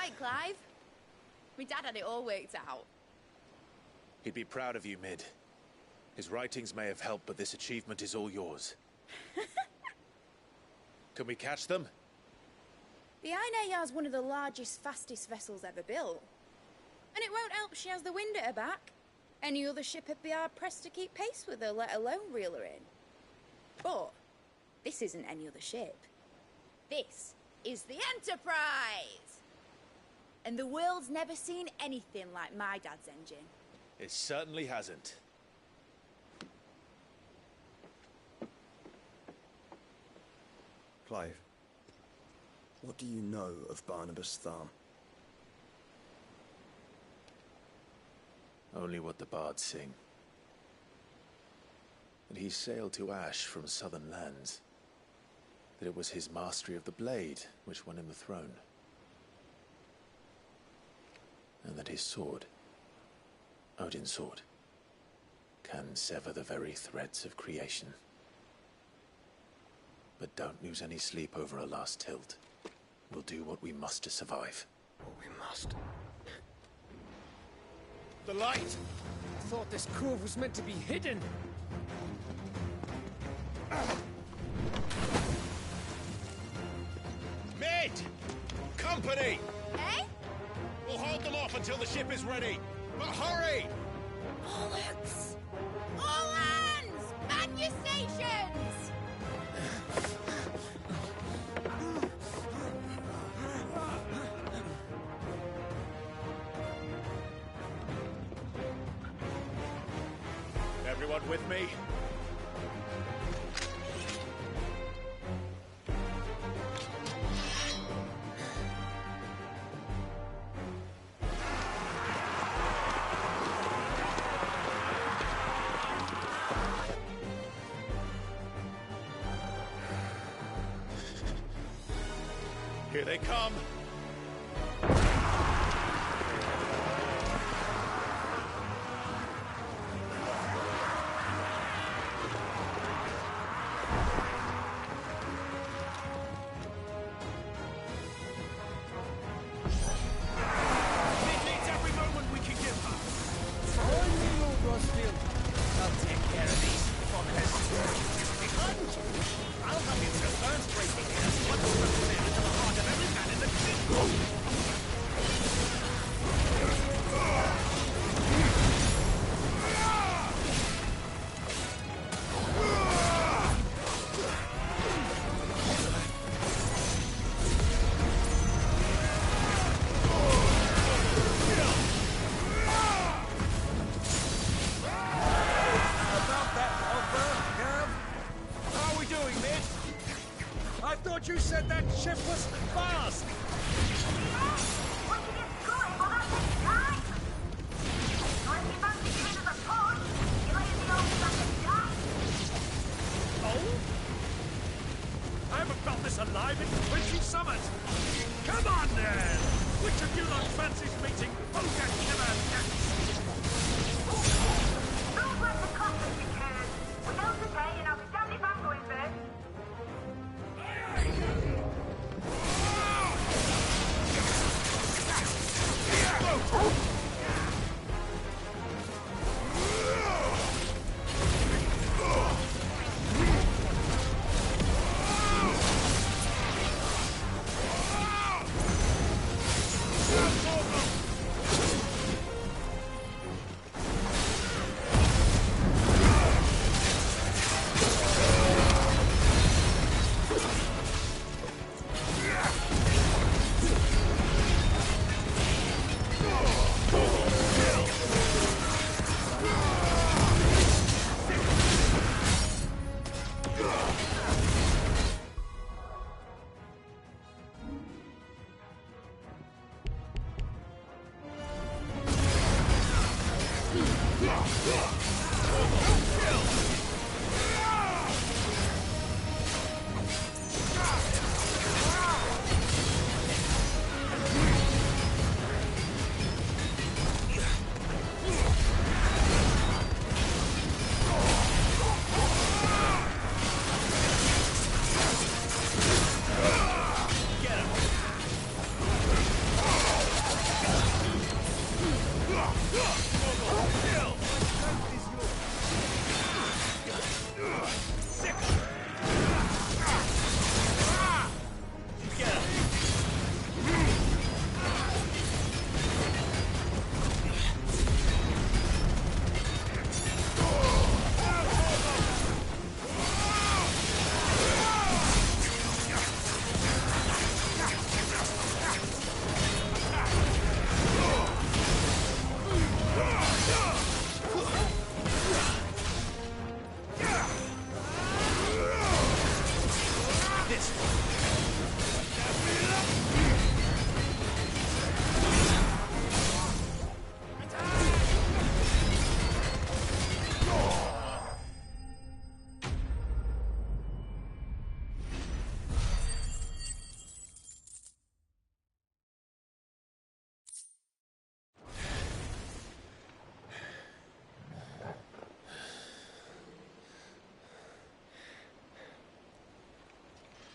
right, Clive. My dad had it all worked out. He'd be proud of you, Mid. His writings may have helped, but this achievement is all yours. Can we catch them? The Ainayar's one of the largest, fastest vessels ever built. And it won't help she has the wind at her back. Any other ship would be hard-pressed to keep pace with her, let alone reel her in. But this isn't any other ship. This is the Enterprise! And the world's never seen anything like my dad's engine. It certainly hasn't. Clive, what do you know of Barnabas Thumb? Only what the bards sing. That he sailed to Ash from southern lands. That it was his mastery of the blade which won him the throne. And that his sword, Odin's sword, can sever the very threads of creation. But don't lose any sleep over a last tilt. We'll do what we must to survive. What we must. The light! I thought this cove was meant to be hidden. Mid! Company! Eh? We'll hold them off until the ship is ready. But hurry! Bollocks! All hands! Man your stations! Everyone with me? Here they come! You said that ship was fast! Oh? I haven't felt this alive in 20 summers! Come on then! Which of you lot fancies meeting Bogan Killer next? Don't let the coffee be cared. We know today and I'll be damned if I'm going first.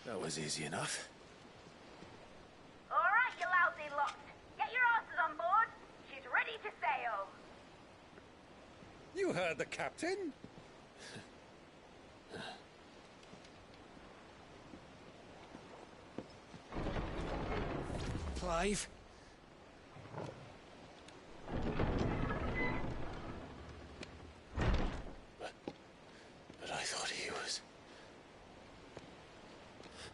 That was easy enough. All right, you lousy lot. Get your asses on board. She's ready to sail. You heard the captain. Clive? But I thought he was...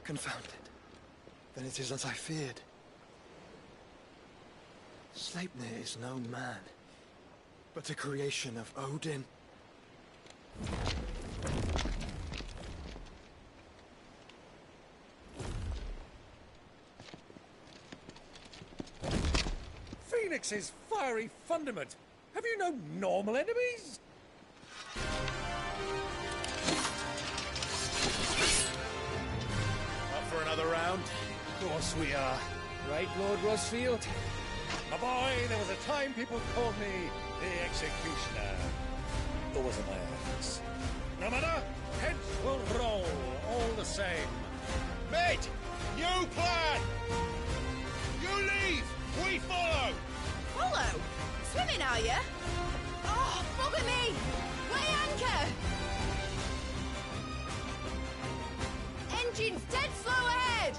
Confounded. Then it is as I feared. Sleipnir is no man, but a creation of Odin. Phoenix's fiery fundament. Have you no normal enemies? Up for another round? Of course we are. Right, Lord Rosfield? My boy, there was a time people called me the Executioner. Or was it my axe? No matter, heads will roll, all the same. Mate! New plan! You leave! We follow! Follow? Swimming, are you? Oh, bugger me! Weigh anchor! Engine's dead slow ahead!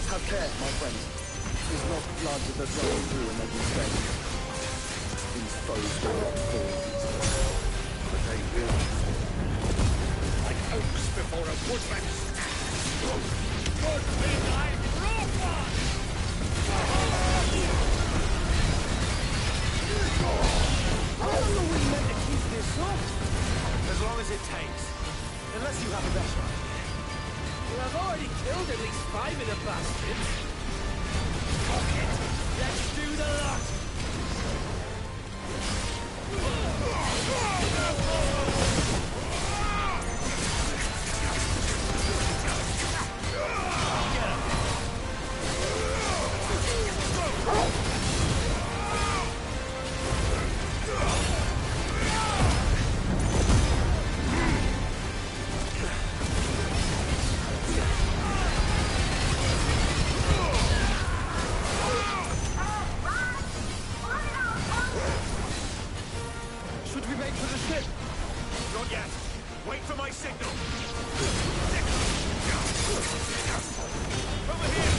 Have care, my friends. Is not blood that are flowing through and making stains. These foes do not fall easily, but they will. Like oaks before a woodman. Good thing I brought one! How long are we meant to keep this up? As long as it takes. Unless you have a better idea. Well, I've already killed at least 5 of the bastards. Fuck it! Let's do the lot! Should we make for the ship? Not yet. Wait for my signal. Over here!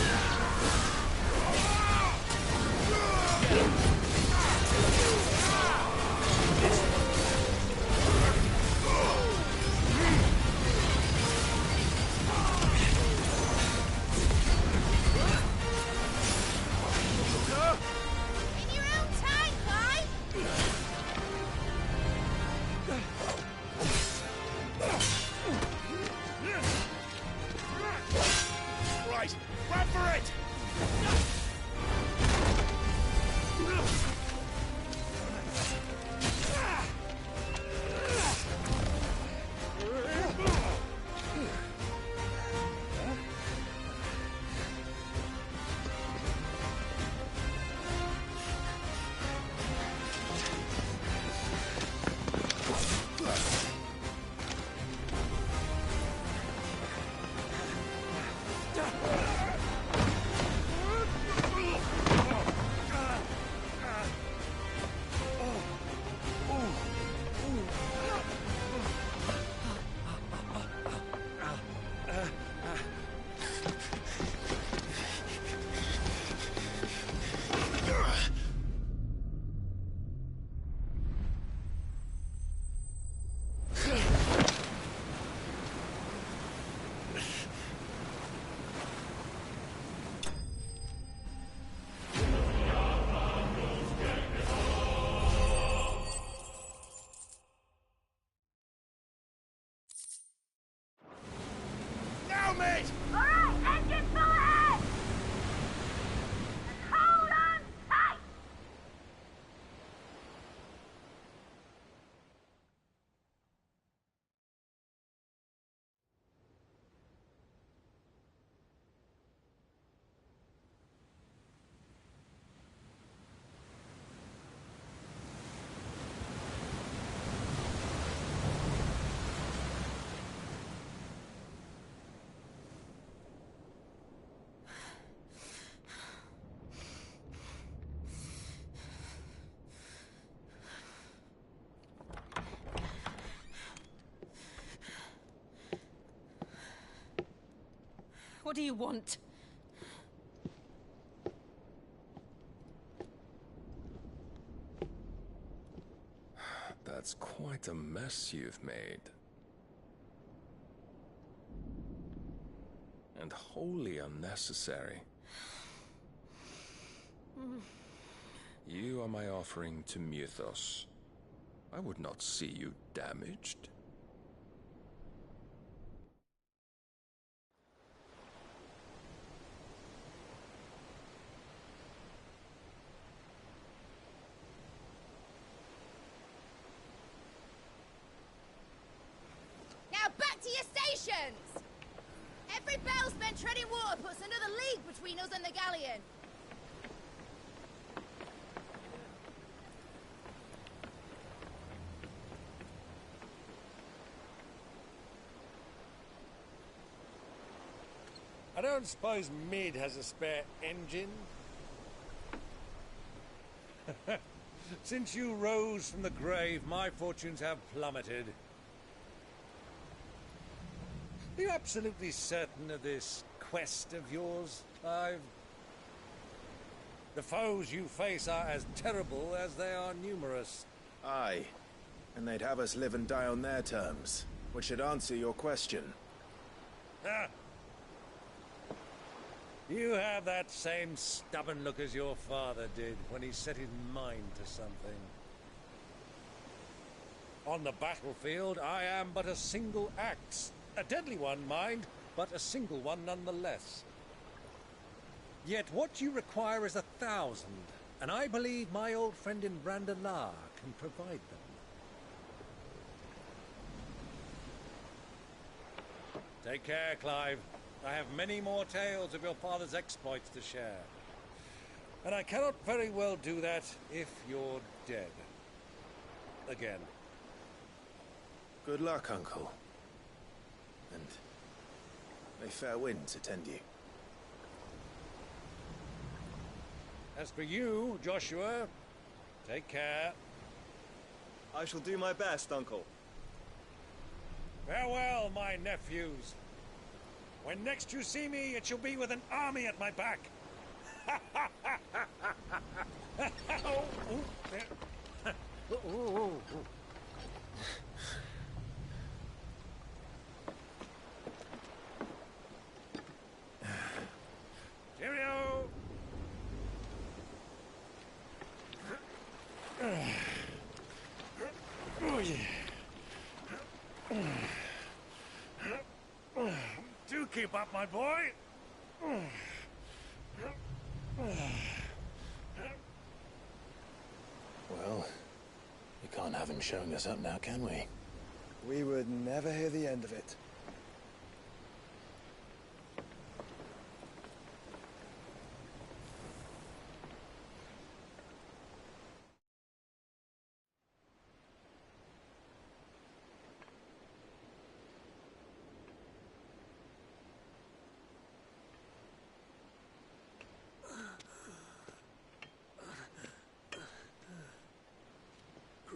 In your own time, Clive! Right, run for it! What do you want? That's quite a mess you've made. And wholly unnecessary. You are my offering to Mythos. I would not see you damaged. Now back to your stations! Every bell spent treading water puts another league between us and the galleon. I don't suppose Mid has a spare engine? Since you rose from the grave, my fortunes have plummeted. Are you absolutely certain of this quest of yours, Clive? The foes you face are as terrible as they are numerous. Aye. And they'd have us live and die on their terms, which should answer your question. Ah. You have that same stubborn look as your father did when he set his mind to something. On the battlefield, I am but a single axe. A deadly one, mind, but a single one nonetheless. Yet what you require is 1,000, and I believe my old friend in Brandalar can provide them. Take care, Clive. I have many more tales of your father's exploits to share. And I cannot very well do that if you're dead. Again. Good luck, Uncle. And may fair winds attend you. As for you, Joshua, take care. I shall do my best, Uncle. Farewell, my nephews. When next you see me, it shall be with an army at my back. Oh, oh, Cheerio! Oh, yeah. Do keep up, my boy. Well, we can't have him showing us up now, can we? We would never hear the end of it.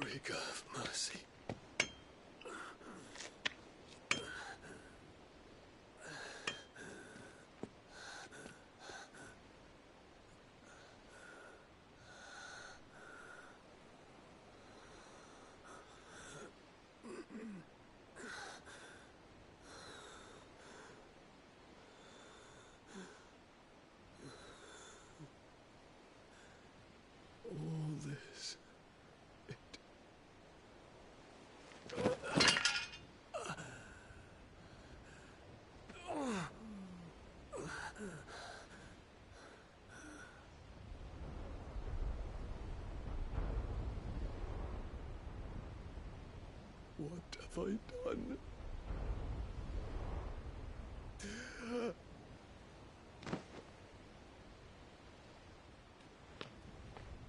Greek of mercy. All this. What have I done?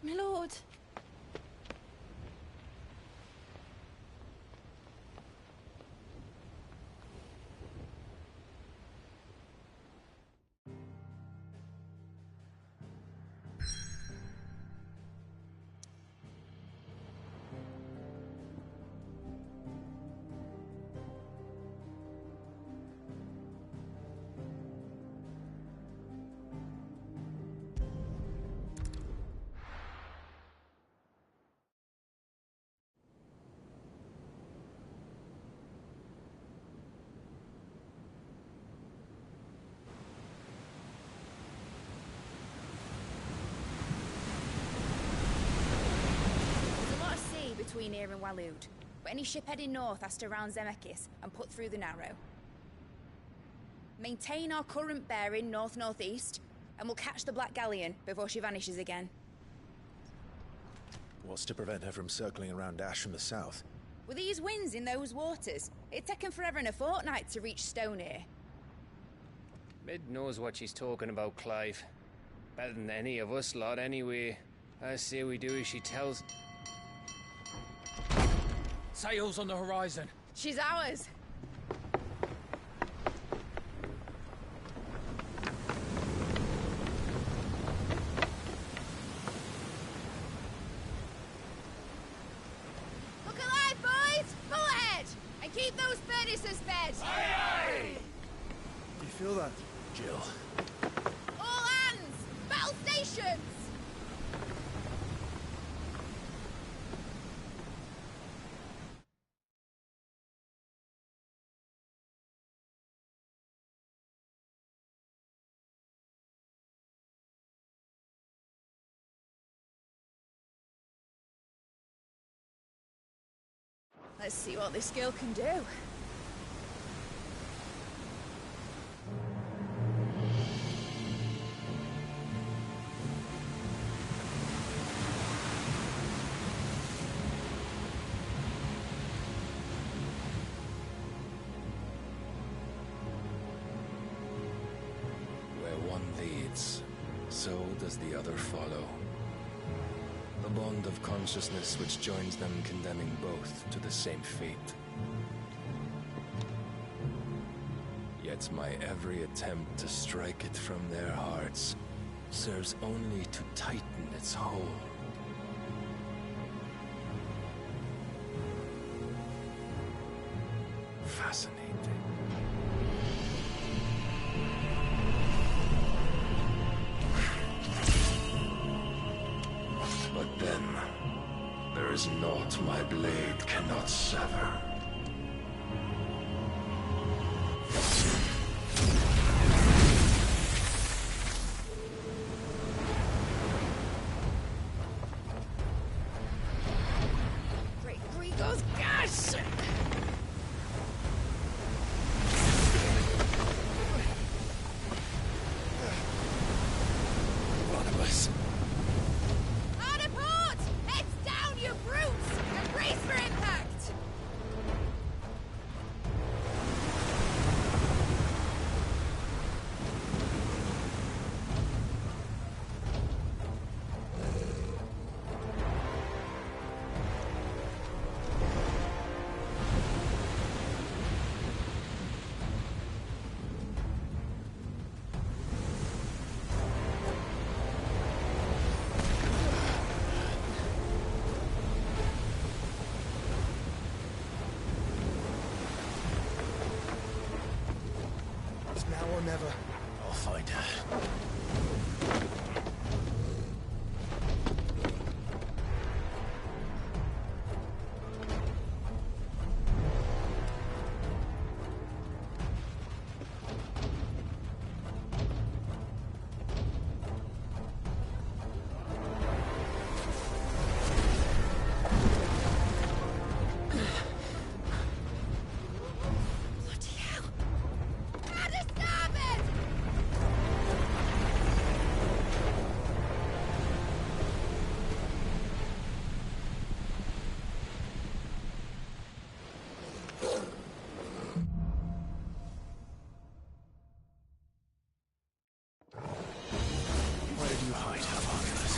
My lord. between here and Waloed, but any ship heading north has to round Zemeckis and put through the Narrow. Maintain our current bearing north-northeast, and we'll catch the Black Galleon before she vanishes again. What's to prevent her from circling around Ash from the south? With these winds in those waters, it'd take 'em forever and a fortnight to reach Stonehere. Mid knows what she's talking about, Clive. Better than any of us lot, anyway. I say we do as she tells. Sails on the horizon. She's ours. Look alive, boys! Full ahead! And keep those furnaces fed! Do you feel that? Jill. All hands! Battle stations! Let's see what this girl can do. Where one leads, so does the other follow. The bond of consciousness which joins them condemning both to the same fate. Yet my every attempt to strike it from their hearts serves only to tighten its hold. Fascinating. But then, there is naught my blade cannot sever. Great Grigos, gosh! One of us. Hard a port! Heads down, you brutes! And brace for impact! It's now or never. I'll find her. Bloody hell! Out of starboard! Where did you hide, Harmonicus?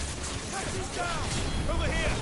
Over here!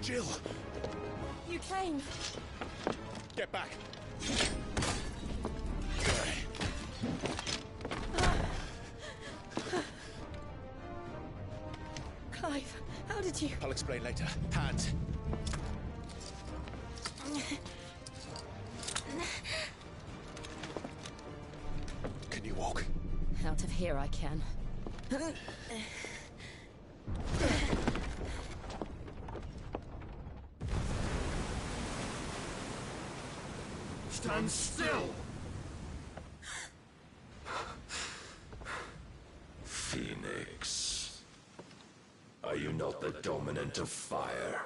Jill! You came. Get back! bothered you? I'll explain later. Hands. Can you walk? Out of here I can. Stand still! Phoenix. Are you not the dominant of fire?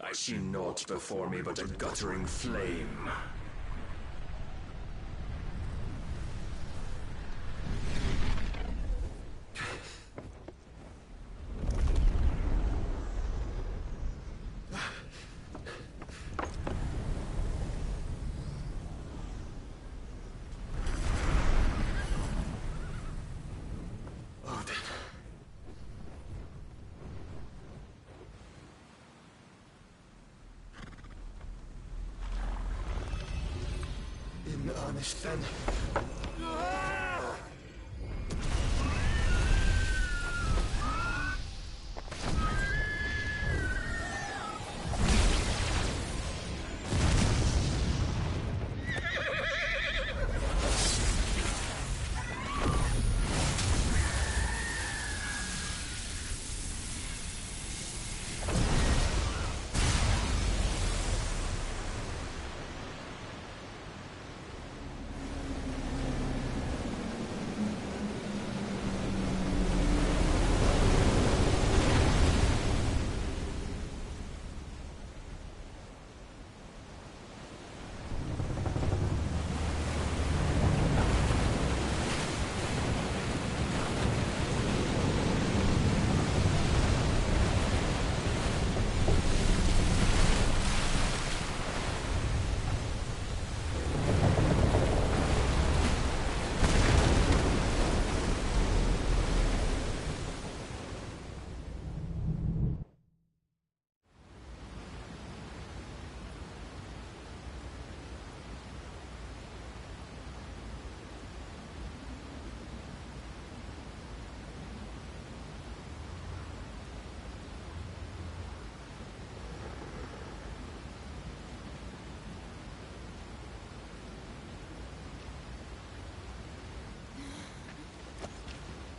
I see naught before me but a guttering flame. In earnest, then.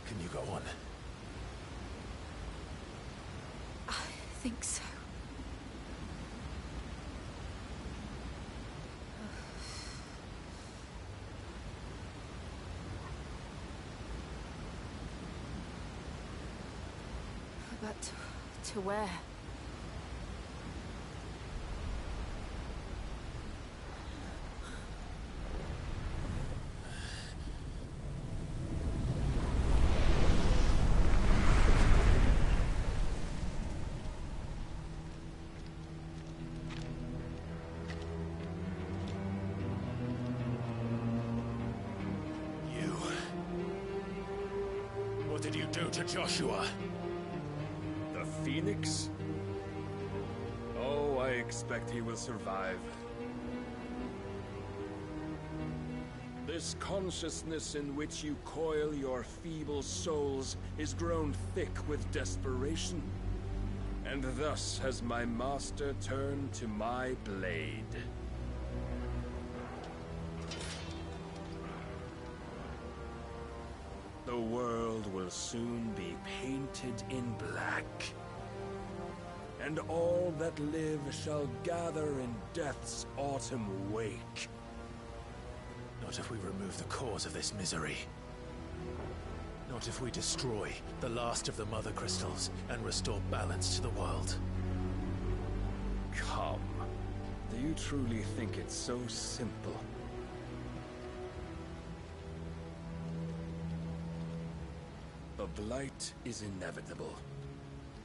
Can you go on? I think so. But to where? What did you do to Joshua? The Phoenix? Oh, I expect he will survive. This consciousness in which you coil your feeble souls is grown thick with desperation. And thus has my master turned to my blade. The world will soon be painted in black. And all that live shall gather in death's autumn wake. Not if we remove the cause of this misery. Not if we destroy the last of the Mother Crystals and restore balance to the world. Come. Do you truly think it's so simple? The blight is inevitable.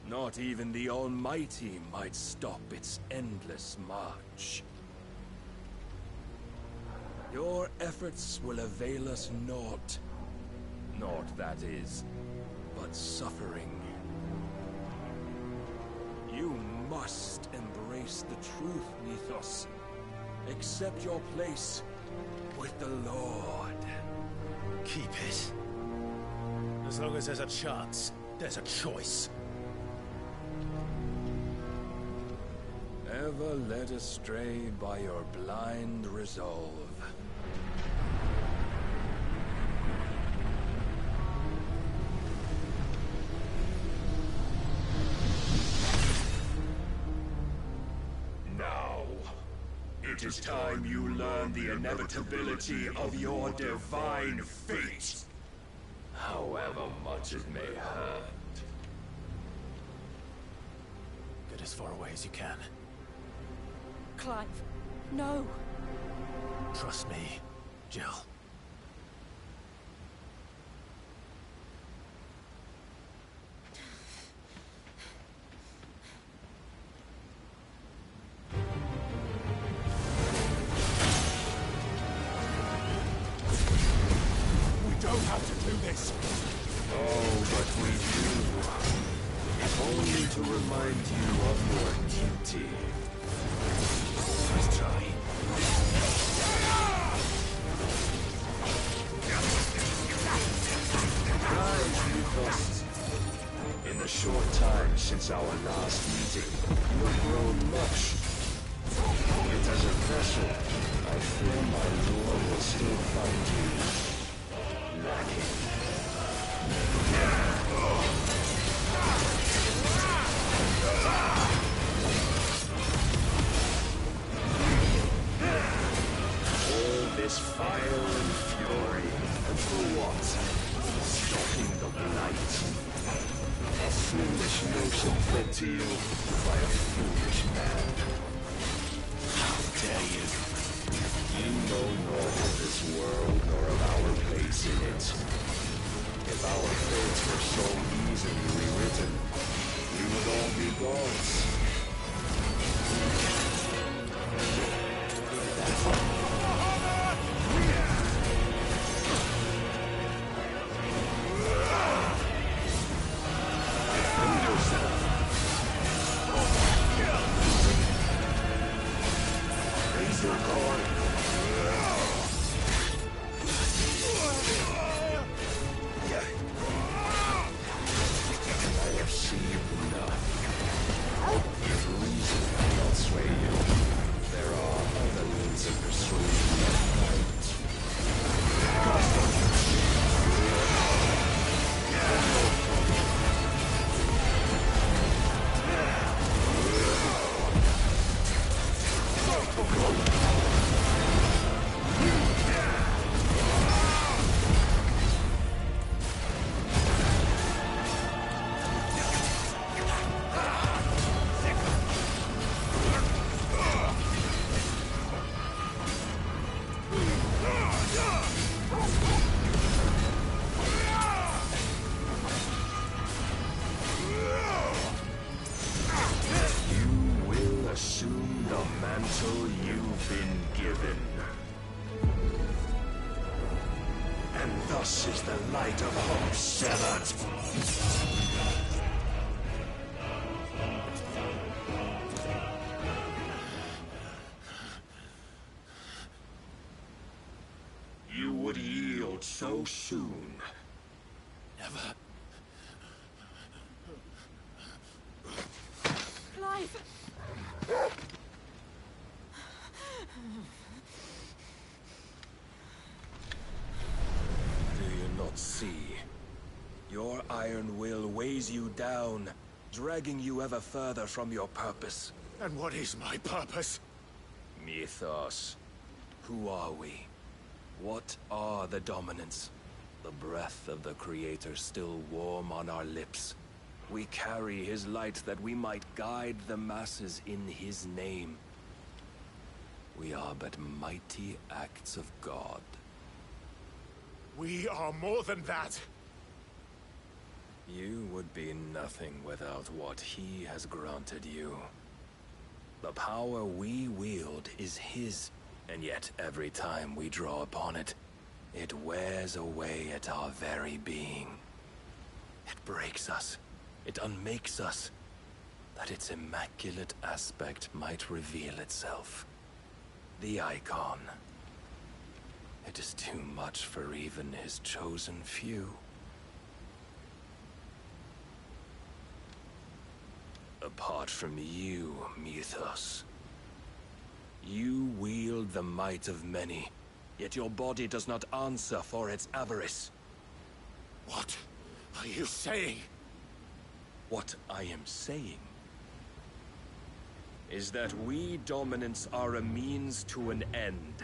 Not even the Almighty might stop its endless march. Your efforts will avail us naught. Naught, that is, but suffering. You must embrace the truth, Mythos. Accept your place with the Lord. Keep it. As long as there's a chance, there's a choice. ever led astray by your blind resolve. Now, it is time you learn the inevitability of your divine fate, however much it may hurt. Get as far away as you can. Clive, no. Trust me, Jill. We don't have to do this. Oh, but we do. If only to remind you of your duty. Let's try. Rise, Mythos. In the short time since our last meeting, you have grown much. Yet as a vessel, I fear my lord will still find you lacking. All this fire and fury, and for what? Stopping the blight. A foolish notion put to you by a foolish man. How dare you? You know naught of this world nor of our place in it. If our fates were so easily rewritten, we would all be gods. Raise your guard. I have seen enough. If reason cannot sway you, there are other means of persuasion that might. You will assume the mantle you've been given. And thus is the light of hope severed. You would yield so soon. Never. Clive! Do you not see? Your iron will weighs you down, dragging you ever further from your purpose. And what is my purpose? Mythos. Who are we? What are the dominants? The breath of the Creator still warm on our lips. We carry his light that we might guide the masses in his name. We are but mighty acts of God. We are more than that. You would be nothing without what he has granted you. The power we wield is his, and yet every time we draw upon it, it wears away at our very being. It breaks us. It unmakes us, that its immaculate aspect might reveal itself. The icon. It is too much for even his chosen few. Apart from you, Mythos, You wield the might of many, yet your body does not answer for its avarice. What are you saying? What I am saying is that we dominants are a means to an end.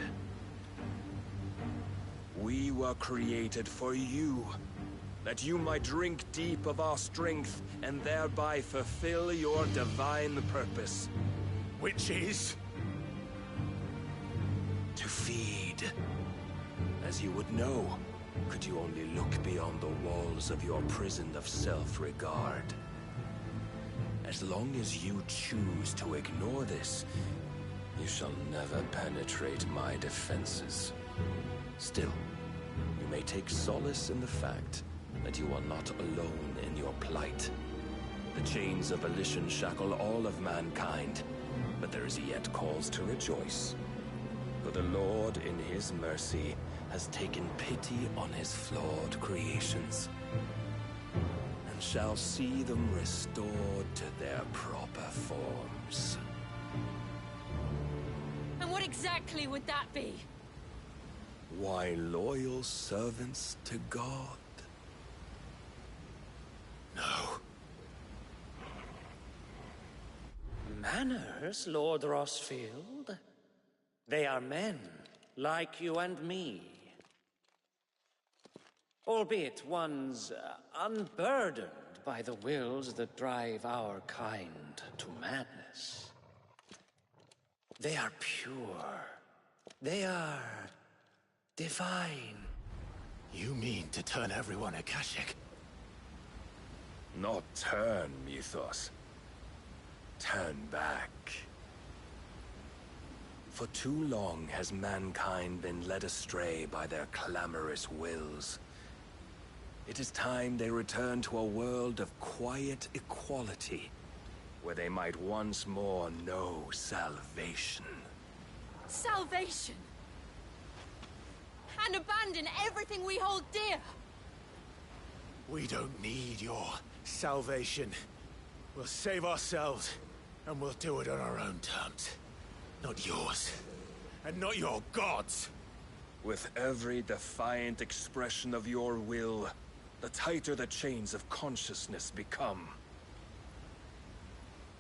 We were created for you, that you might drink deep of our strength and thereby fulfill your divine purpose. Which is? To feed. As you would know, could you only look beyond the walls of your prison of self-regard. As long as you choose to ignore this, you shall never penetrate my defenses. Still, you may take solace in the fact that you are not alone in your plight. The chains of volition shackle all of mankind, but there is yet cause to rejoice. For the Lord, in his mercy, has taken pity on his flawed creations, and shall see them restored to their proper forms. And what exactly would that be? Why, loyal servants to God. No. Manners, Lord Rosfield? They are men, like you and me. Albeit ones unburdened by the wills that drive our kind to madness. They are pure. They are divine. You mean to turn everyone Akashic? Not turn, Mythos. Turn back. For too long has mankind been led astray by their clamorous wills. It is time they return to a world of quiet equality, where they might once more know salvation. Salvation! And abandon everything we hold dear! We don't need your salvation. We'll save ourselves, and we'll do it on our own terms. Not yours. And not your gods! With every defiant expression of your will, the tighter the chains of consciousness become.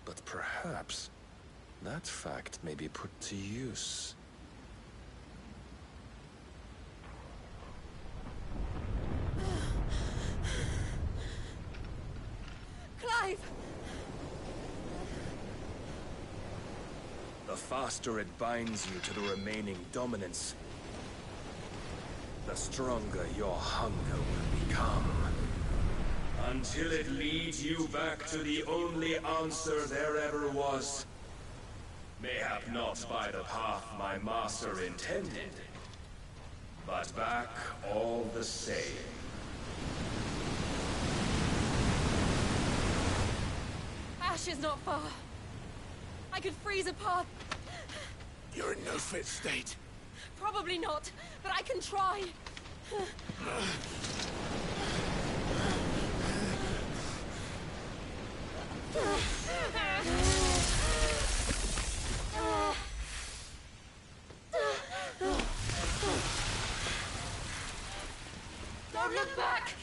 But perhaps that fact may be put to use. Clive! The faster it binds you to the remaining dominance, the stronger your hunger will become. Until it leads you back to the only answer there ever was. Mayhap not by the path my master intended, but back all the same. Ash is not far. I could freeze a path. You're in no fit state. Probably not, but I can try. Don't look back!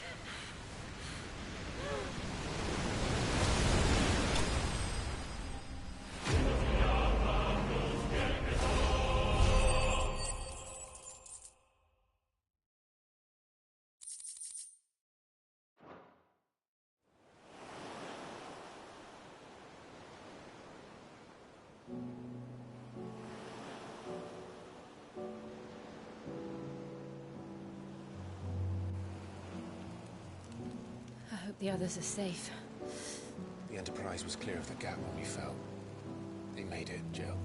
I hope the others are safe. The Enterprise was clear of the gap when we fell. They made it, Jill.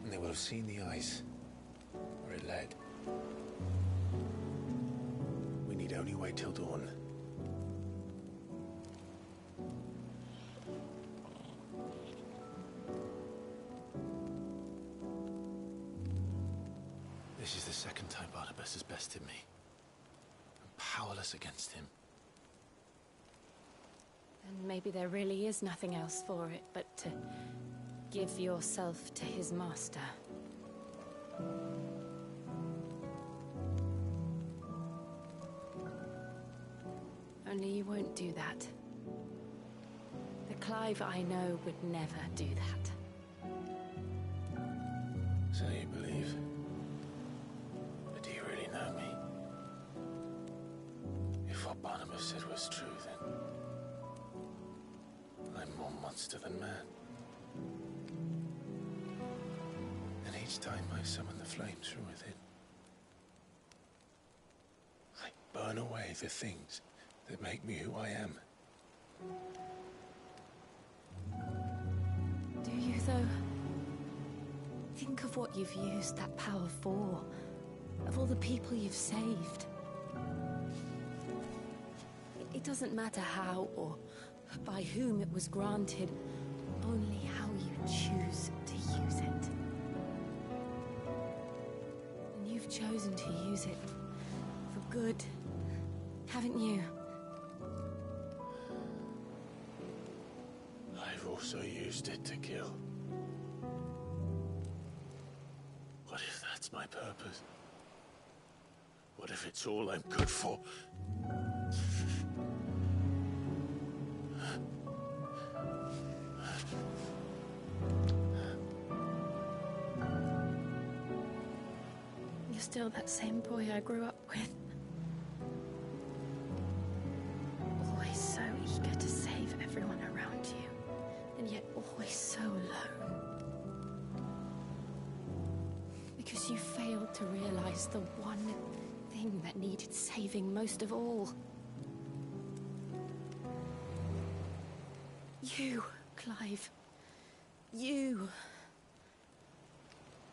And they will have seen the ice, where it led. We need only wait till dawn. This is the second time Barnabas has bested me. I'm powerless against him. And maybe there really is nothing else for it but to give yourself to his master. Only you won't do that. The Clive I know would never do that. So you believe? But do you really know me? If what Barnabas said was true, then I'm more monster than man. And each time I summon the flames from within, I burn away the things that make me who I am. Do you, though? Think of what you've used that power for. Of all the people you've saved. It doesn't matter how or by whom it was granted, only how you choose to use it. And you've chosen to use it for good, haven't you? I've also used it to kill. What if that's my purpose? What if it's all I'm good for? You're still that same boy I grew up with. Always so eager to save everyone around you, and yet always so alone. Because you failed to realize the one thing that needed saving most of all. You, Clive. You.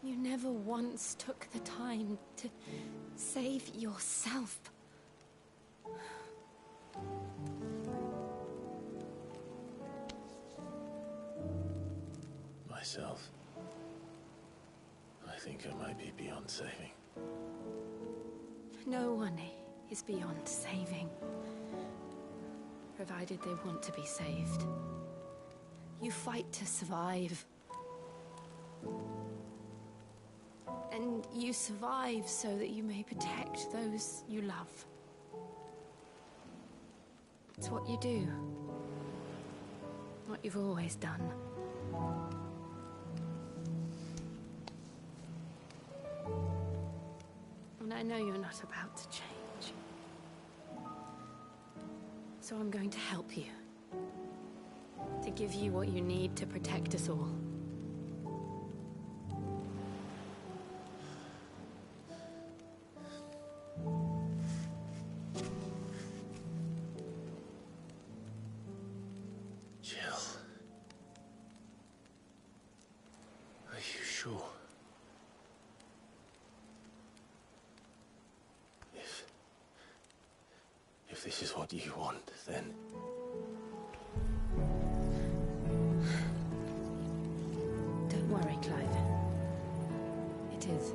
You never once took the time to save yourself. Myself? I think I might be beyond saving. No one is beyond saving, provided they want to be saved. You fight to survive. And you survive so that you may protect those you love. It's what you do. What you've always done. And I know you're not about to change. So I'm going to help you. To give you what you need to protect us all. Jill. Are you sure? If this is what you want, then... Don't worry, Clive. It is.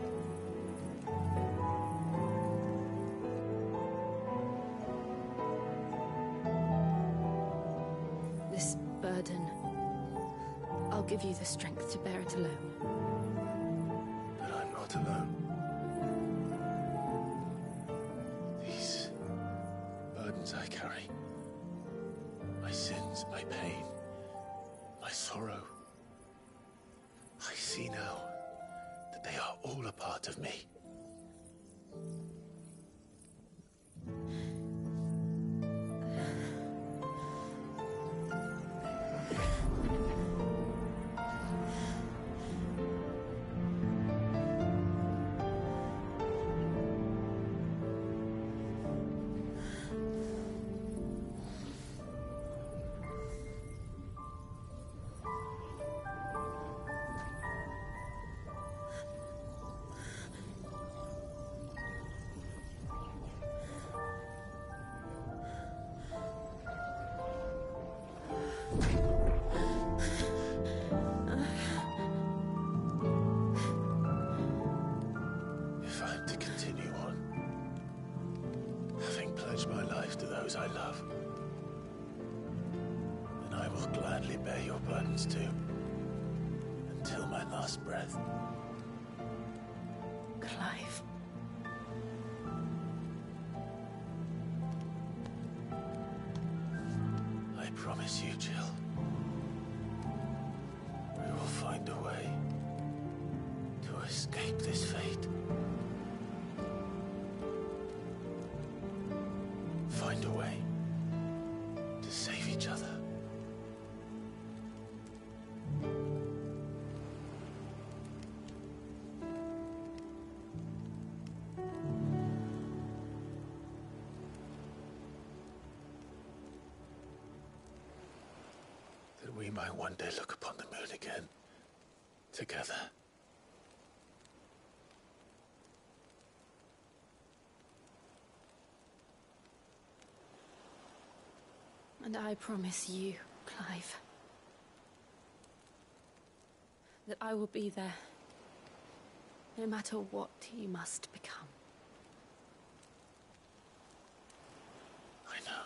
This burden, I'll give you the strength to bear it alone. But I'm not alone. These burdens I carry, my sins, my pain, my sorrow, I see now that they are all a part of me. If I'm to continue on, having pledged my life to those I love, then I will gladly bear your burdens too, until my last breath. Clive. I promise you, Jill. We will find a way to escape this fate. Find a way to save each other. That we might one day look upon the moon again, together. And I promise you, Clive, that I will be there, no matter what you must become. I know.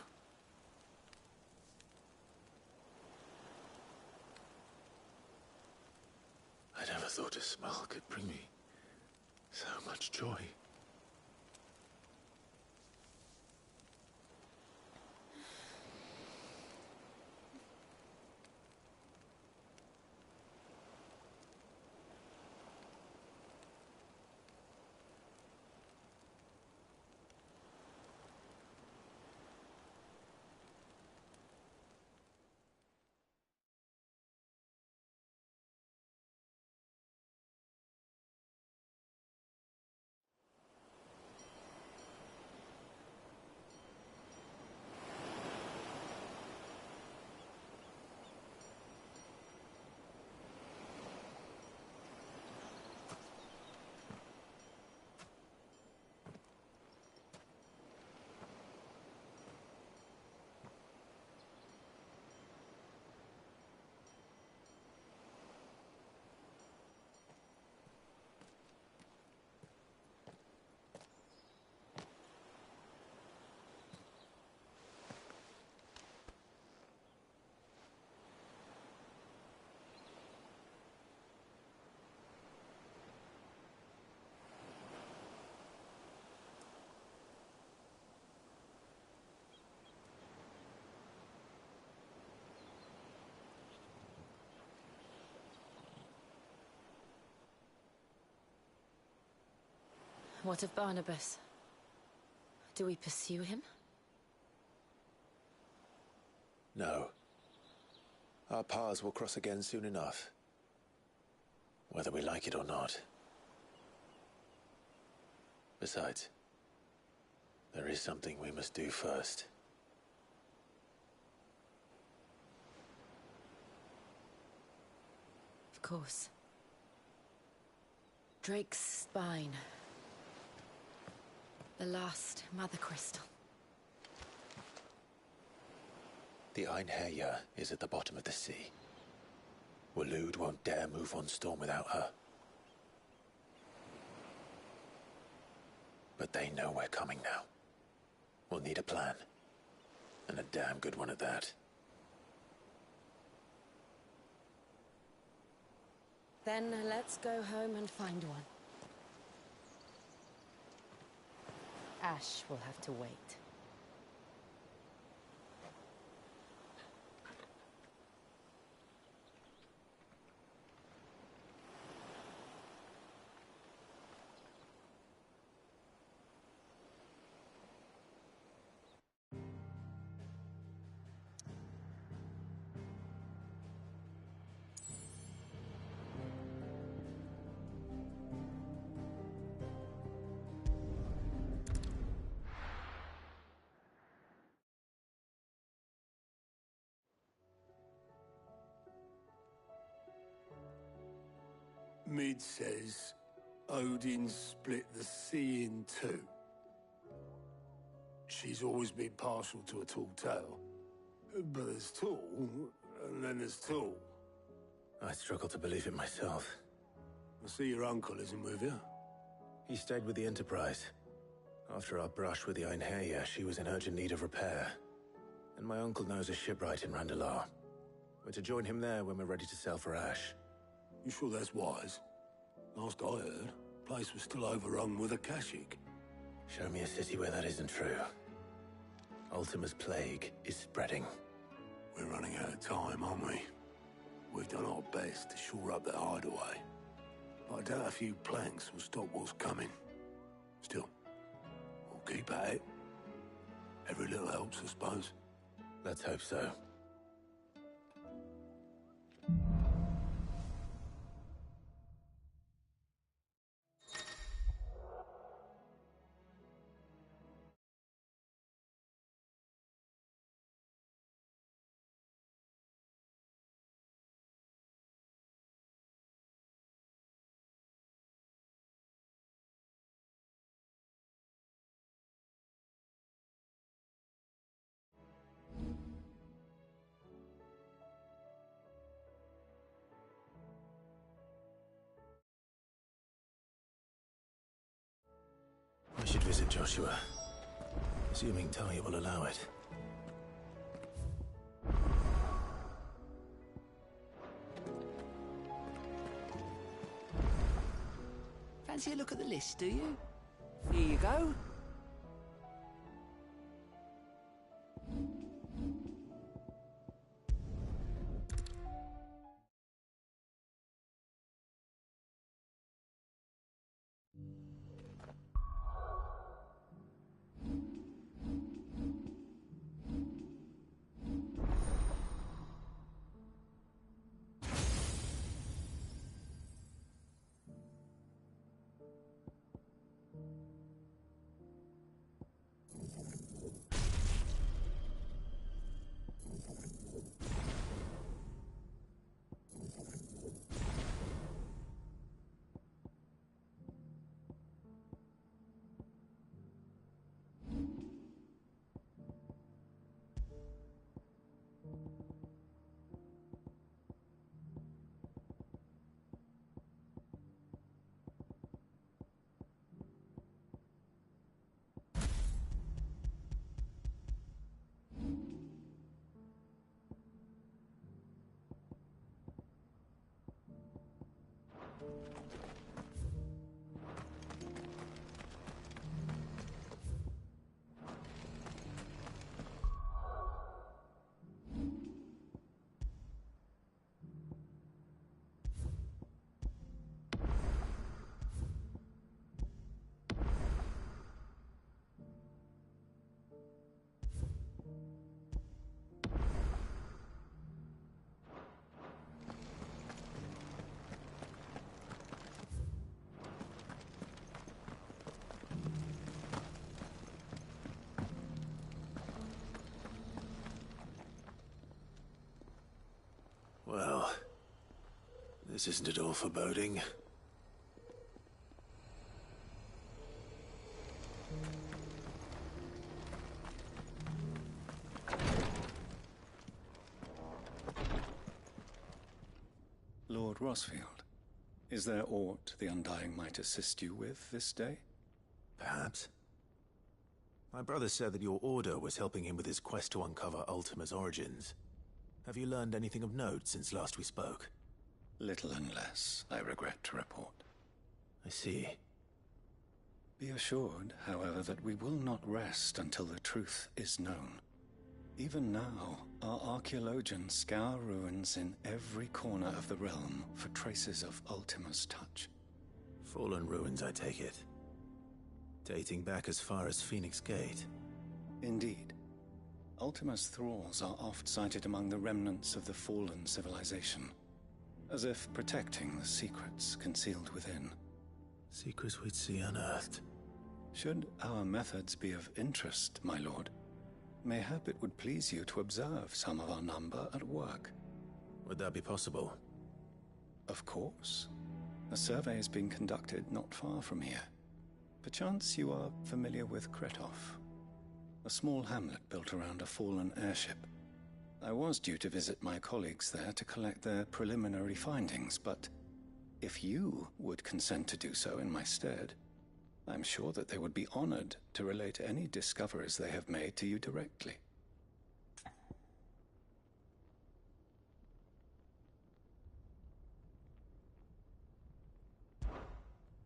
I never thought a smile could bring me so much joy. What of Barnabas? Do we pursue him? No. Our paths will cross again soon enough. Whether we like it or not. Besides, there is something we must do first. Of course. Drake's spine. The last Mother Crystal. The Einherjar is at the bottom of the sea. Waloed won't dare move on Storm without her. But they know we're coming now. We'll need a plan. And a damn good one at that. Then let's go home and find one. Ash will have to wait. Mid says Odin split the sea in two. She's always been partial to a tall tale. But there's tall, and then there's tall. I struggle to believe it myself. I see your uncle isn't with you. He stayed with the Enterprise. After our brush with the Einherjar, she was in urgent need of repair. And my uncle knows a shipwright in Randalar. We're to join him there when we're ready to sail for Ash. You sure that's wise? Last I heard, Place was still overrun with Akashic. Show me a city where that isn't true. Ultima's plague is spreading. We're running out of time, aren't we? We've done our best to shore up the hideaway. But I doubt a few planks will stop what's coming. Still, we'll keep at it. Every little helps, I suppose. Let's hope so. I should visit Joshua. Assuming Talia will allow it. Fancy a look at the list, do you? Here you go. Well, this isn't at all foreboding. Lord Rosfield, is there aught the Undying might assist you with this day? Perhaps. My brother said that your order was helping him with his quest to uncover Ultima's origins. Have you learned anything of note since last we spoke? Little and less, I regret to report. I see. Be assured, however, that we will not rest until the truth is known. Even now, our archaeologians scour ruins in every corner of the realm for traces of Ultima's touch. Fallen ruins, I take it. Dating back as far as Phoenix Gate. Indeed. Ultima's thralls are oft sighted among the remnants of the fallen civilization, as if protecting the secrets concealed within. Secrets we'd see unearthed. Should our methods be of interest, my lord, mayhap it would please you to observe some of our number at work. Would that be possible? Of course. A survey is being conducted not far from here. Perchance you are familiar with Kretov, a small hamlet built around a fallen airship. I was due to visit my colleagues there to collect their preliminary findings, but if you would consent to do so in my stead, I'm sure that they would be honored to relate any discoveries they have made to you directly.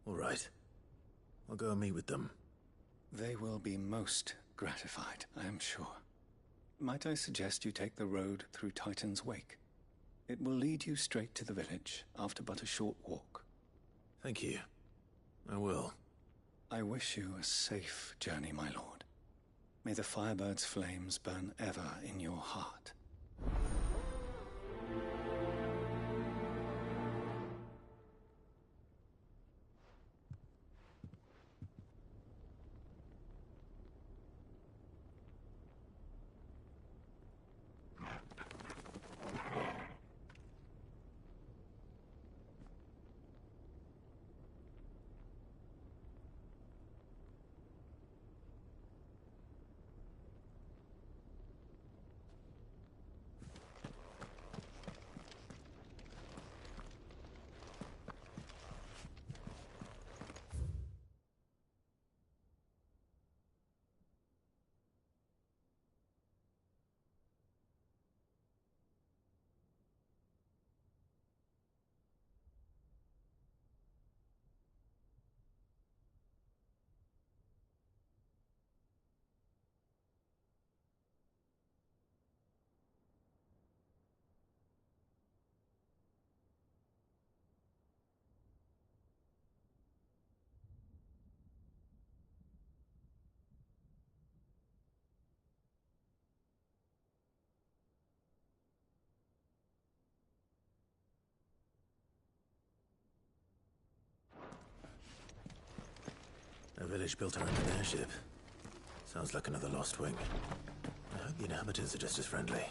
All right. I'll go and meet with them. They will be most gratified, I am sure. Might I suggest you take the road through Titan's Wake? It will lead you straight to the village after but a short walk. Thank you. I will. I wish you a safe journey, my lord. May the Firebird's flames burn ever in your heart. A village built around an airship. Sounds like another lost wing. I hope the inhabitants are just as friendly.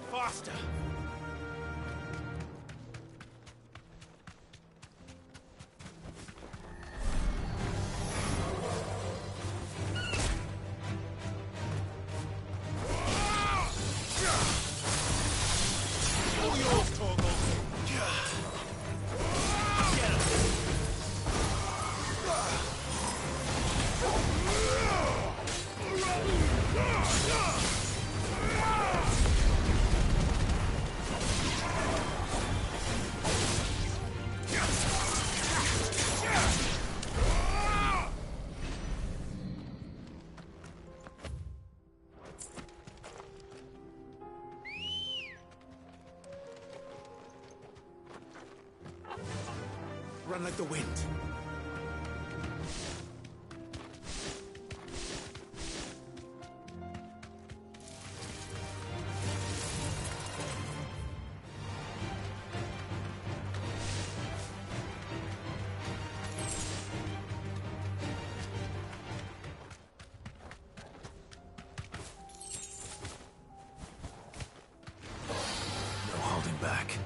Faster! All yours, Torgal! Run like the wind. No holding back.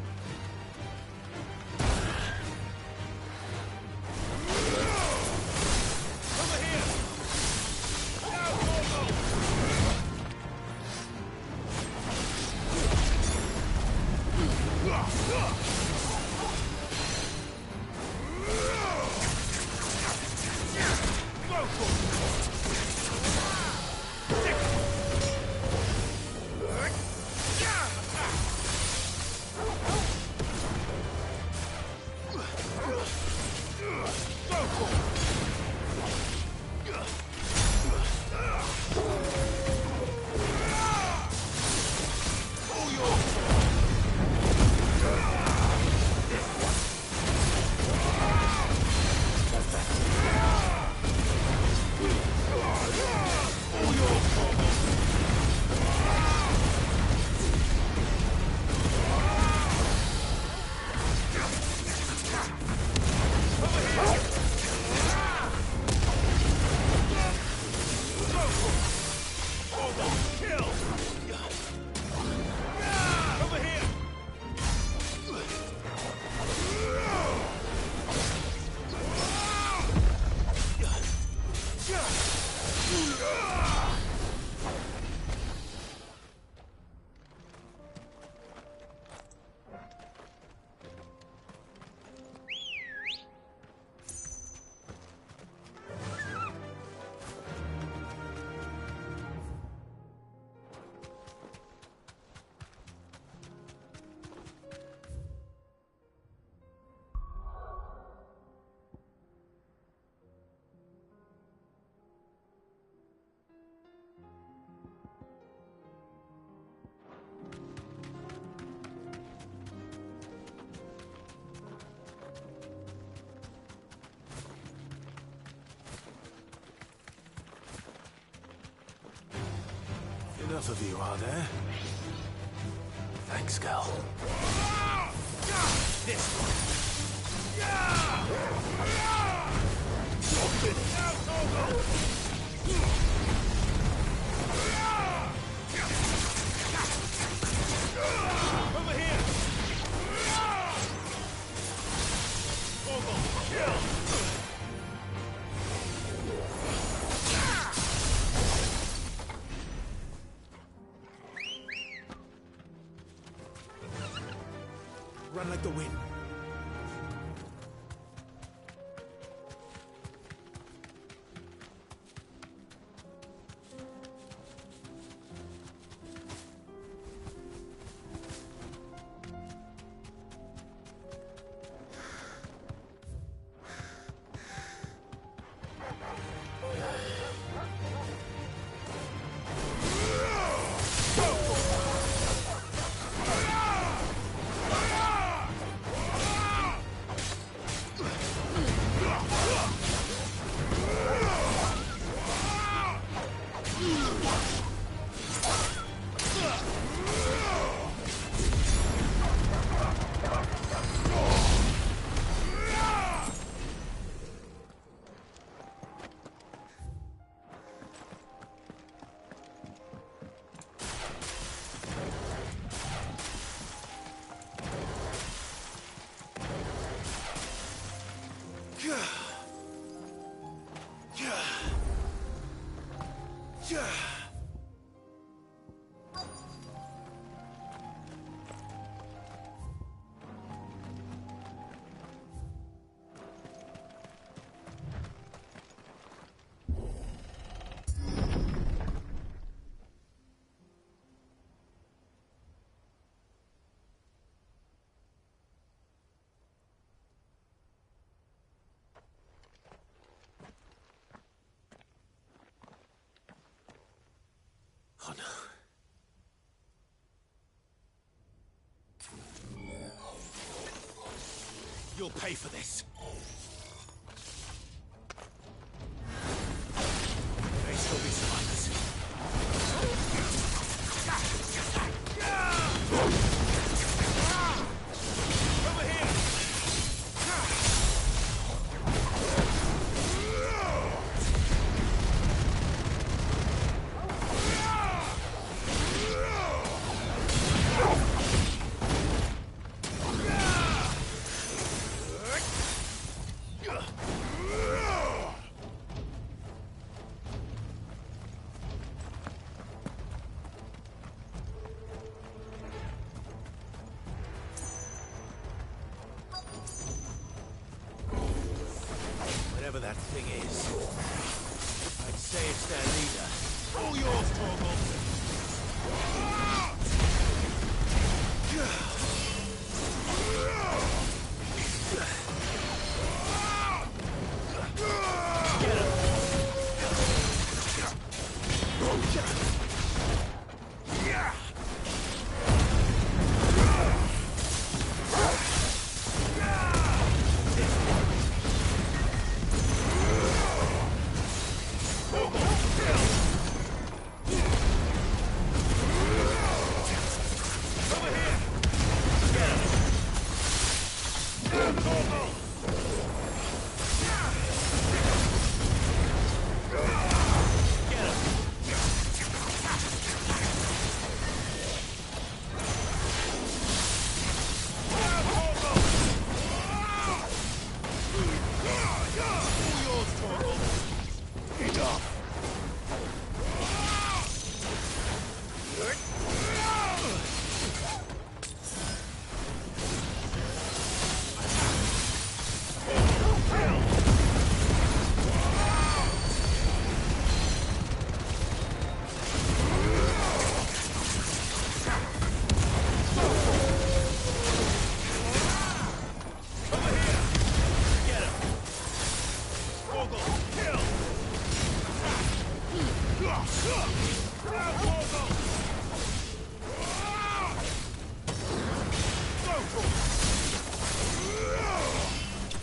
enough of you, are there? Thanks, Gal. This one. Over here! Kill! Run like the wind. Oh no. You'll pay for this. There may still be survivors. Over here! Whatever that thing is, I'd say it's their leader. All yours, Torgal!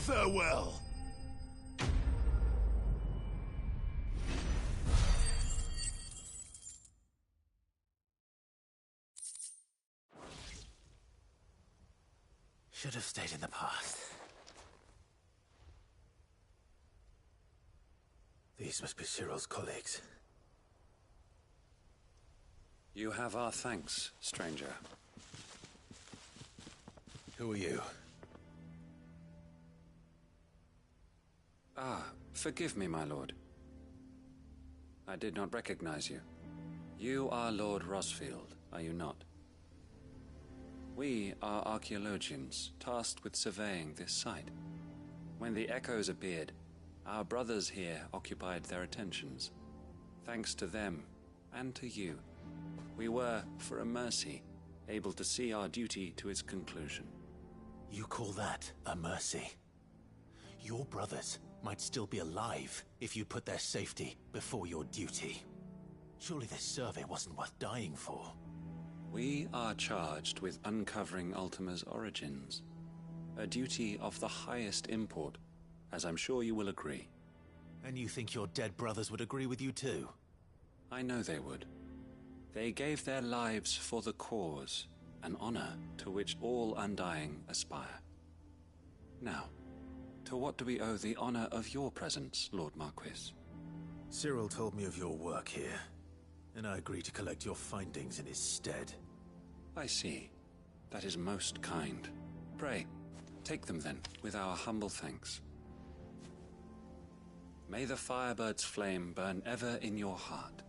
Farewell. Should have stayed in the past. These must be Cyril's colleagues. You have our thanks, stranger. Who are you? Ah, forgive me, my lord. I did not recognize you. You are Lord Rosfield, are you not? We are archaeologians, tasked with surveying this site. When the echoes appeared, our brothers here occupied their attentions. Thanks to them, and to you, we were, for a mercy, able to see our duty to its conclusion. You call that a mercy? Your brothers might still be alive if you put their safety before your duty. Surely this survey wasn't worth dying for. We are charged with uncovering Ultima's origins. A duty of the highest import, as I'm sure you will agree. And you think your dead brothers would agree with you too? I know they would. They gave their lives for the cause, an honor to which all Undying aspire. Now, to what do we owe the honor of your presence, Lord Marquis? Cyril told me of your work here, and I agree to collect your findings in his stead. I see. That is most kind. Pray, take them then, with our humble thanks. May the Firebird's flame burn ever in your heart,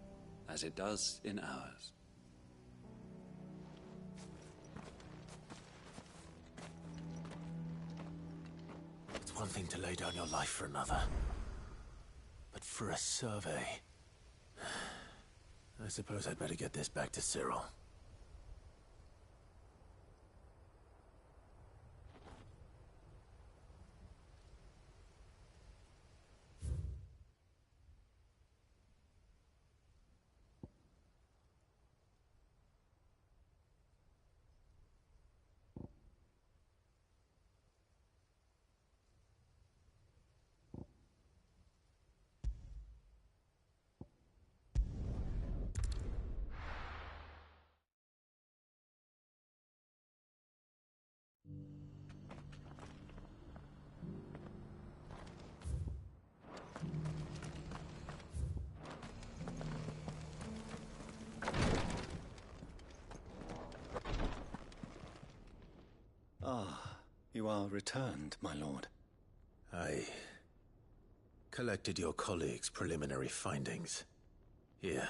as it does in ours. It's one thing to lay down your life for another, but for a survey... I suppose I'd better get this back to Cyril. Ah, you are returned, my lord. I collected your colleagues' preliminary findings. Here,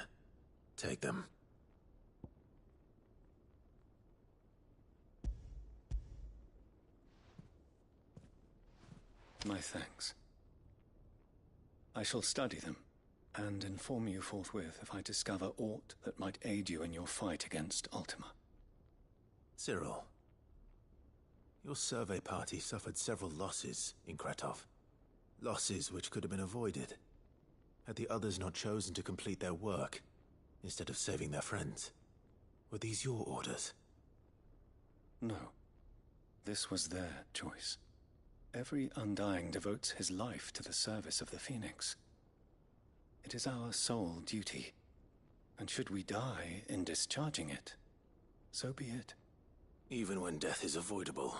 take them. My thanks. I shall study them, and inform you forthwith if I discover aught that might aid you in your fight against Ultima. Cyril, your survey party suffered several losses in Kretov. Losses which could have been avoided, had the others not chosen to complete their work, instead of saving their friends. Were these your orders? No. This was their choice. Every Undying devotes his life to the service of the Phoenix. It is our sole duty, and should we die in discharging it, so be it. Even when death is avoidable.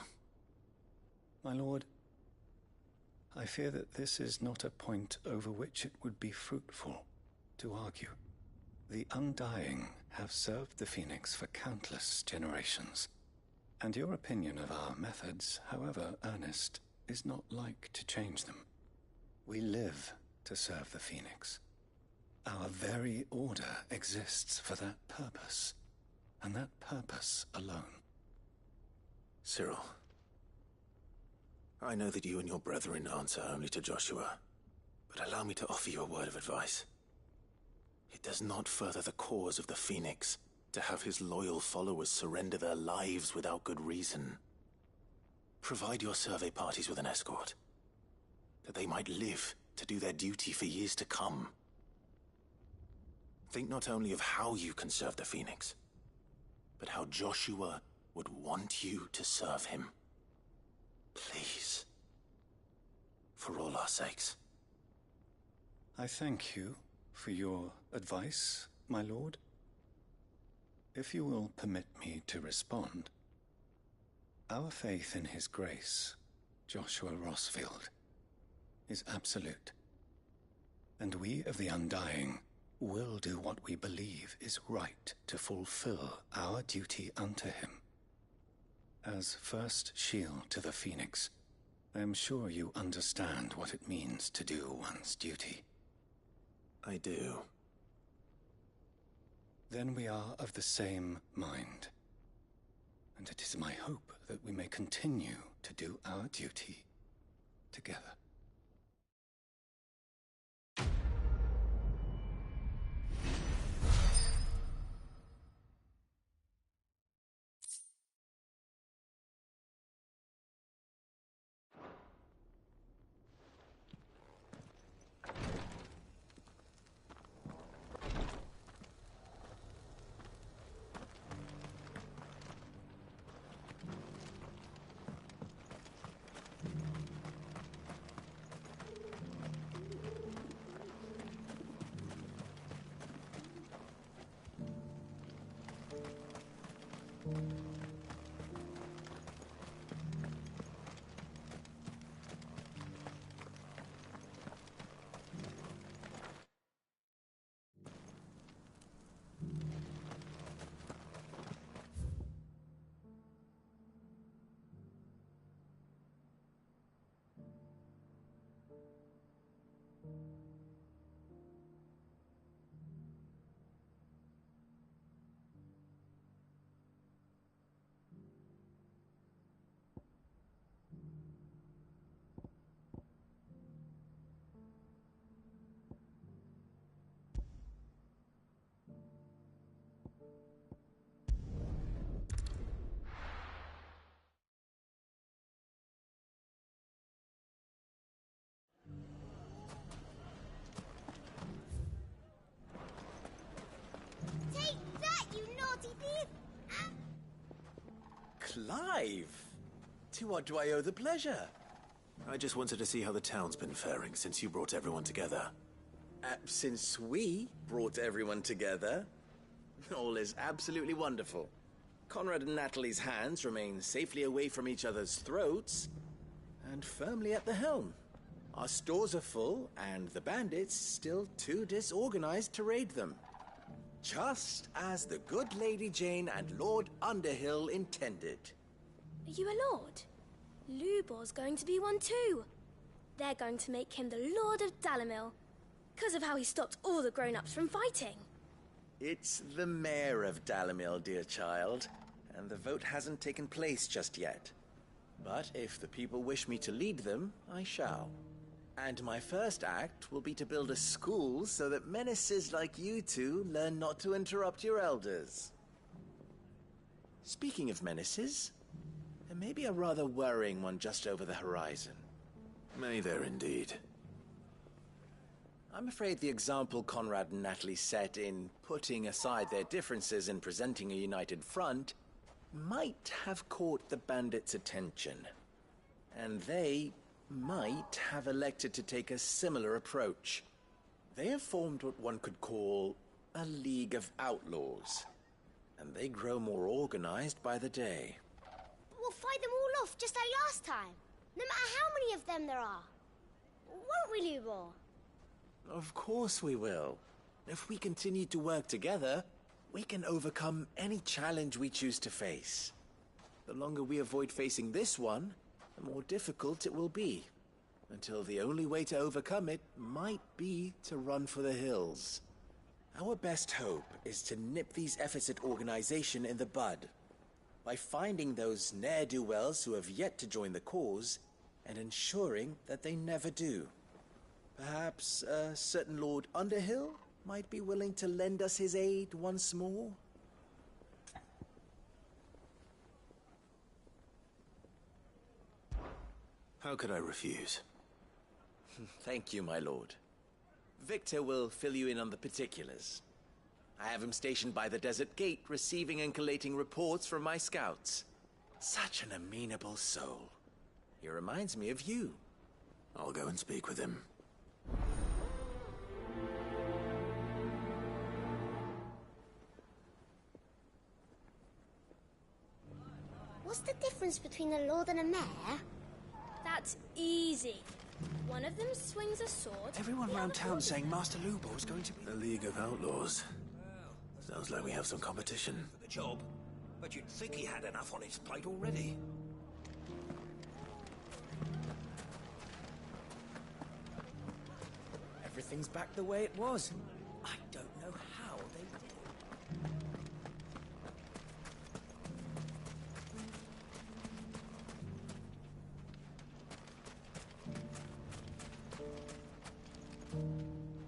My lord, I fear that this is not a point over which it would be fruitful to argue. The Undying have served the Phoenix for countless generations, and your opinion of our methods, however earnest, is not like to change them. We live to serve the Phoenix. Our very order exists for that purpose, and that purpose alone. Cyril, I know that you and your brethren answer only to Joshua, but allow me to offer you a word of advice. It does not further the cause of the Phoenix to have his loyal followers surrender their lives without good reason. Provide your survey parties with an escort, that they might live to do their duty for years to come. Think not only of how you can serve the Phoenix, but how Joshua would want you to serve him. Please. For all our sakes. I thank you for your advice, my lord. If you will permit me to respond, Our faith in his grace, Joshua Rossfield, is absolute. And we of the Undying will do what we believe is right to fulfill our duty unto him. As first shield to the Phoenix, I am sure you understand what it means to do one's duty. I do. Then we are of the same mind. And it is my hope that we may continue to do our duty together. Clive! To what do I owe the pleasure? I just wanted to see how the town's been faring since you brought everyone together. Since we brought everyone together, all is absolutely wonderful. Conrad and Natalie's hands remain safely away from each other's throats, and firmly at the helm. Our stores are full, and the bandits still too disorganized to raid them. Just as the good Lady Jane and Lord Underhill intended. Are you a lord? Lubor's going to be one too. They're going to make him the Lord of Dalimil, because of how he stopped all the grown-ups from fighting. It's the mayor of Dalimil, dear child, and the vote hasn't taken place just yet. But if the people wish me to lead them, I shall. And my first act will be to build a school so that menaces like you two learn not to interrupt your elders. Speaking of menaces, there may be a rather worrying one just over the horizon. May there indeed. I'm afraid the example Conrad and Natalie set in putting aside their differences and presenting a united front might have caught the bandits' attention. And they might have elected to take a similar approach. They have formed what one could call a League of Outlaws, and they grow more organized by the day. We'll fight them all off just like last time, no matter how many of them there are. Won't we, Lubor? Of course we will. If we continue to work together, we can overcome any challenge we choose to face. The longer we avoid facing this one, the more difficult it will be, until the only way to overcome it might be to run for the hills. Our best hope is to nip these efforts at organization in the bud, by finding those ne'er-do-wells who have yet to join the cause, and ensuring that they never do. Perhaps a certain Lord Underhill might be willing to lend us his aid once more? How could I refuse? Thank you, my lord. Victor will fill you in on the particulars. I have him stationed by the desert gate, receiving and collating reports from my scouts. Such an amenable soul. He reminds me of you. I'll go and speak with him. What's the difference between a lord and a mayor? That's easy. One of them swings a sword. Everyone round town saying Master Lubo is going to be... The League of Outlaws. Sounds like we have some competition. For the job. But you'd think he had enough on his plate already. Everything's back the way it was. I don't know how they did it.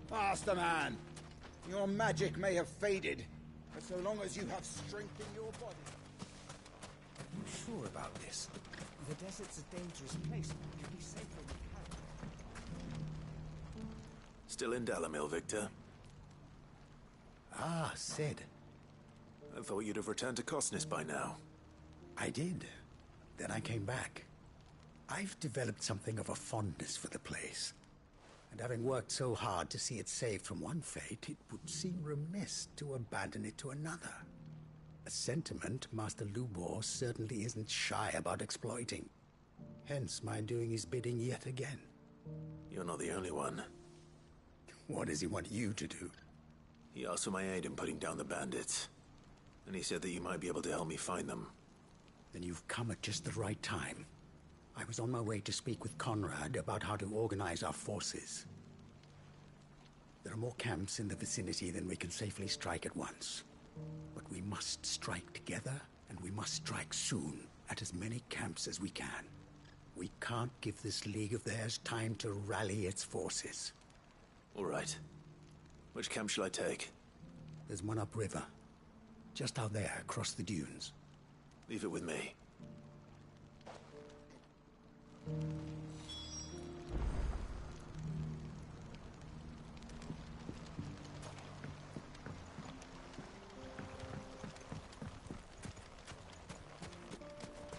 Faster, man! Your magic may have faded, but so long as you have strength in your body... Are you sure about this? The desert's a dangerous place. You'll be safer with Harry. Still in Dalamil, Victor? Ah, Sid. I thought you'd have returned to Cosnis by now. I did. Then I came back. I've developed something of a fondness for the place. And having worked so hard to see it saved from one fate, it would seem remiss to abandon it to another. A sentiment Master Lubor certainly isn't shy about exploiting. Hence my doing his bidding yet again. You're not the only one. What does he want you to do? He asked for my aid in putting down the bandits. And he said that you might be able to help me find them. Then you've come at just the right time. I was on my way to speak with Conrad about how to organize our forces. There are more camps in the vicinity than we can safely strike at once. But we must strike together, and we must strike soon at as many camps as we can. We can't give this league of theirs time to rally its forces. All right. Which camp shall I take? There's one upriver. Just out there, across the dunes. Leave it with me.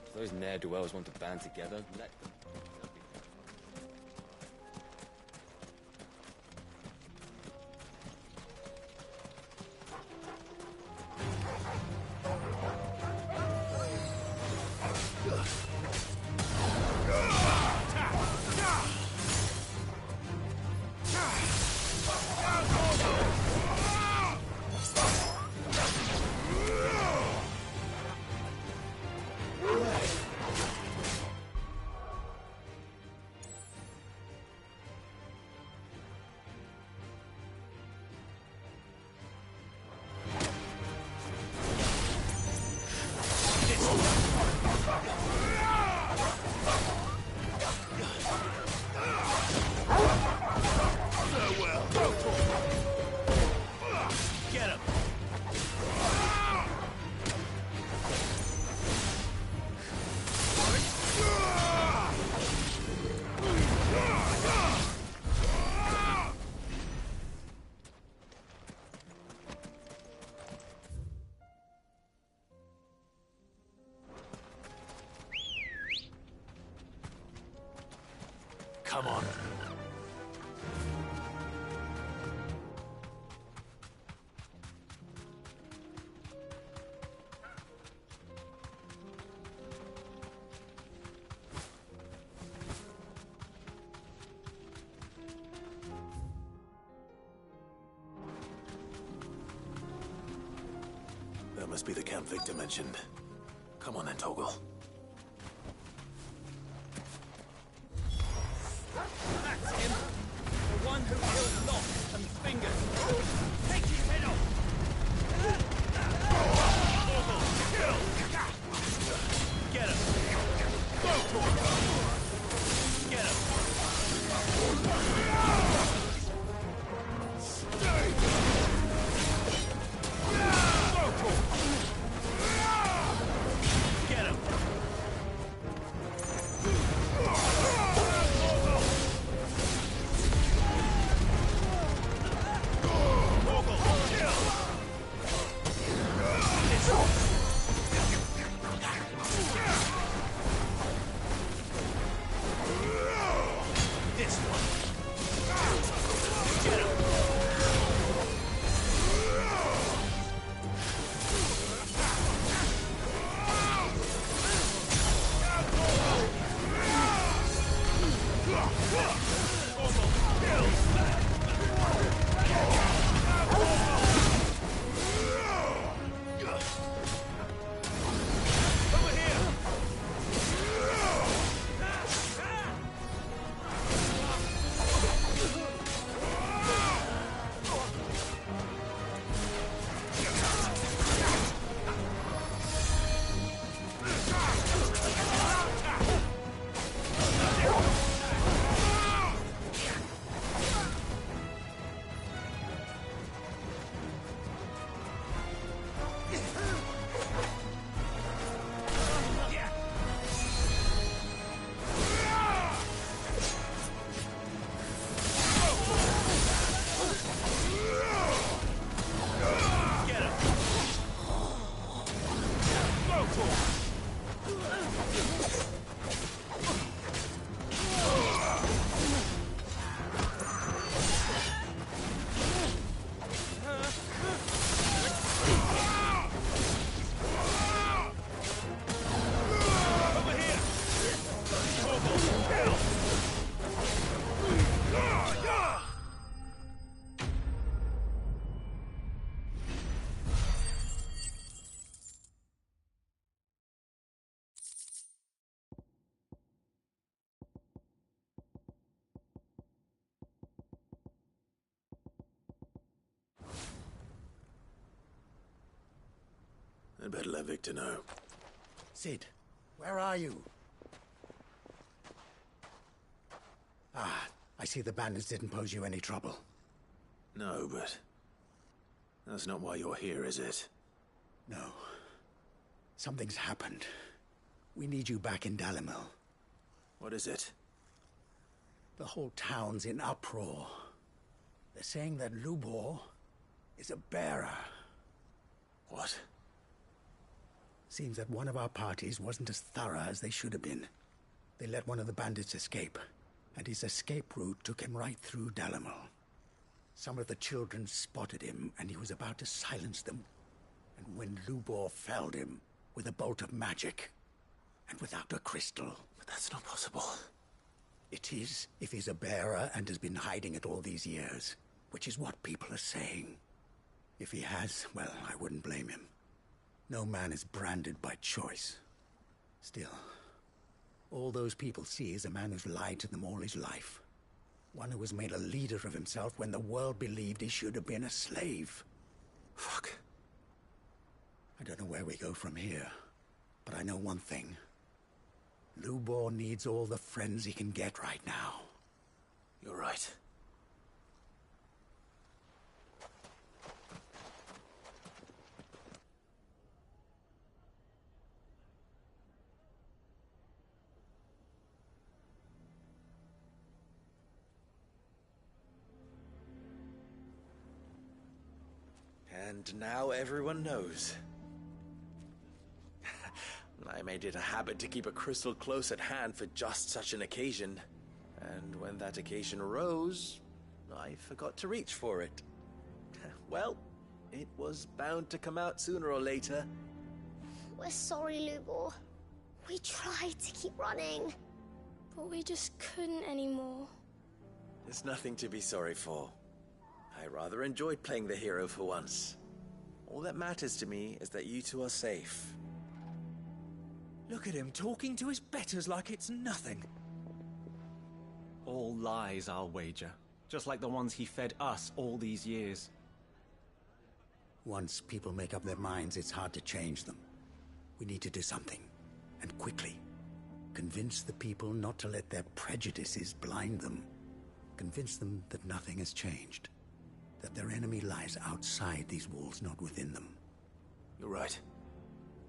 If those ne'er-do-wells want to band together, let them. Come on. That must be the camp Victor mentioned. Come on then, Toggle. That's him! The one who killed Locke and Fingers! Take his head off! Get him! Go for it! Get him! Get him! better let Victor know. Sid, where are you? Ah, I see the bandits didn't pose you any trouble. No, but that's not why you're here, is it? No. Something's happened. We need you back in Dalimil. What is it? The whole town's in uproar. They're saying that Lubor is a bearer. What? Seems that one of our parties wasn't as thorough as they should have been. They let one of the bandits escape, and his escape route took him right through Dalimil. Some of the children spotted him, and he was about to silence them. And when Lubor felled him with a bolt of magic, and without a crystal. But that's not possible. It is, if he's a bearer and has been hiding it all these years, which is what people are saying. If he has, well, I wouldn't blame him. No man is branded by choice. Still, all those people see is a man who's lied to them all his life. One who was made a leader of himself when the world believed he should have been a slave. Fuck. I don't know where we go from here, but I know one thing. Lubor needs all the friends he can get right now. You're right. And now everyone knows. I made it a habit to keep a crystal close at hand for just such an occasion. And when that occasion arose, I forgot to reach for it. Well, it was bound to come out sooner or later. We're sorry, Lubor. We tried to keep running. But we just couldn't anymore. There's nothing to be sorry for. I rather enjoyed playing the hero for once. All that matters to me is that you two are safe. Look at him talking to his betters like it's nothing. All lies, I'll wager. Just like the ones he fed us all these years. Once people make up their minds, it's hard to change them. We need to do something, and quickly. Convince the people not to let their prejudices blind them. Convince them that nothing has changed. That their enemy lies outside these walls, not within them. You're right.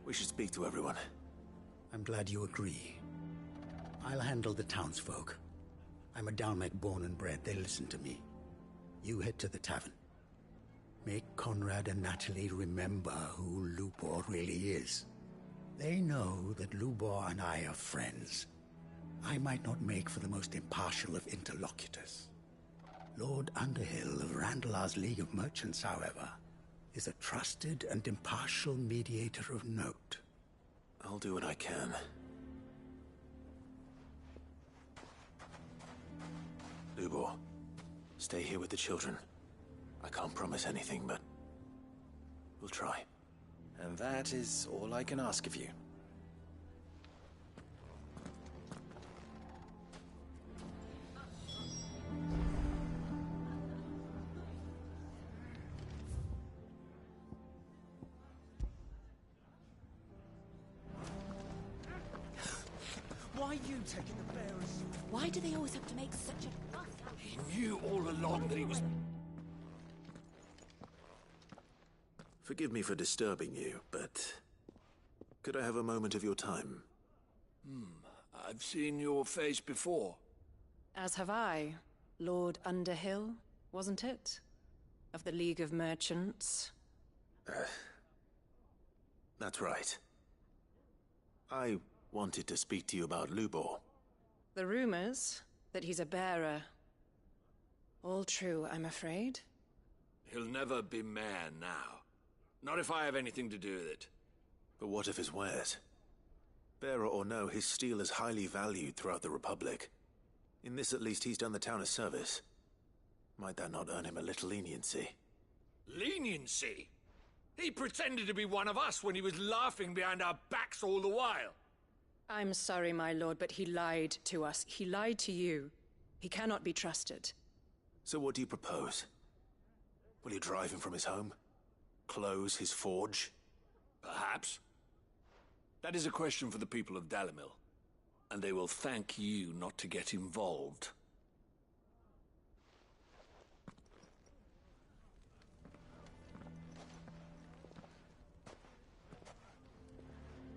We should speak to everyone. I'm glad you agree. I'll handle the townsfolk. I'm a Dalmec born and bred. They listen to me. You head to the tavern. Make Conrad and Natalie remember who Lubor really is. They know that Lubor and I are friends. I might not make for the most impartial of interlocutors. Lord Underhill of Randalar's League of Merchants, however, is a trusted and impartial mediator of note. I'll do what I can. Lubor, stay here with the children. I can't promise anything, but we'll try. And that is all I can ask of you. Why are you taking the bearers? Why do they always have to make such a fuss? He knew all along that he was... Forgive me for disturbing you, but could I have a moment of your time? I've seen your face before. As have I. Lord Underhill, wasn't it? Of the League of Merchants. That's right. I wanted to speak to you about Lubor. The rumors that he's a bearer. All true, I'm afraid. He'll never be mayor now. Not if I have anything to do with it. But what of his wares? Bearer or no, his steel is highly valued throughout the Republic. In this, at least, he's done the town a service. Might that not earn him a little leniency? Leniency? He pretended to be one of us when he was laughing behind our backs all the while. I'm sorry, my lord, but he lied to us. He lied to you. He cannot be trusted. So what do you propose? Will you drive him from his home? Close his forge? Perhaps. That is a question for the people of Dalimil, and they will thank you not to get involved.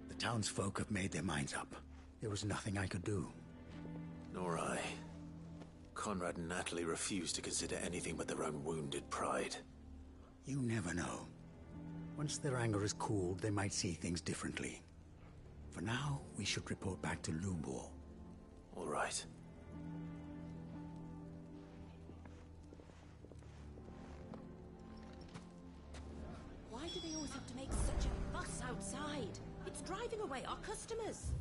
The townsfolk have made their minds up. There was nothing I could do. Nor I. Conrad and Natalie refused to consider anything but their own wounded pride. You never know. Once their anger is cooled, they might see things differently. For now, we should report back to Lubor. All right. Why do they always have to make such a fuss outside? It's driving away our customers.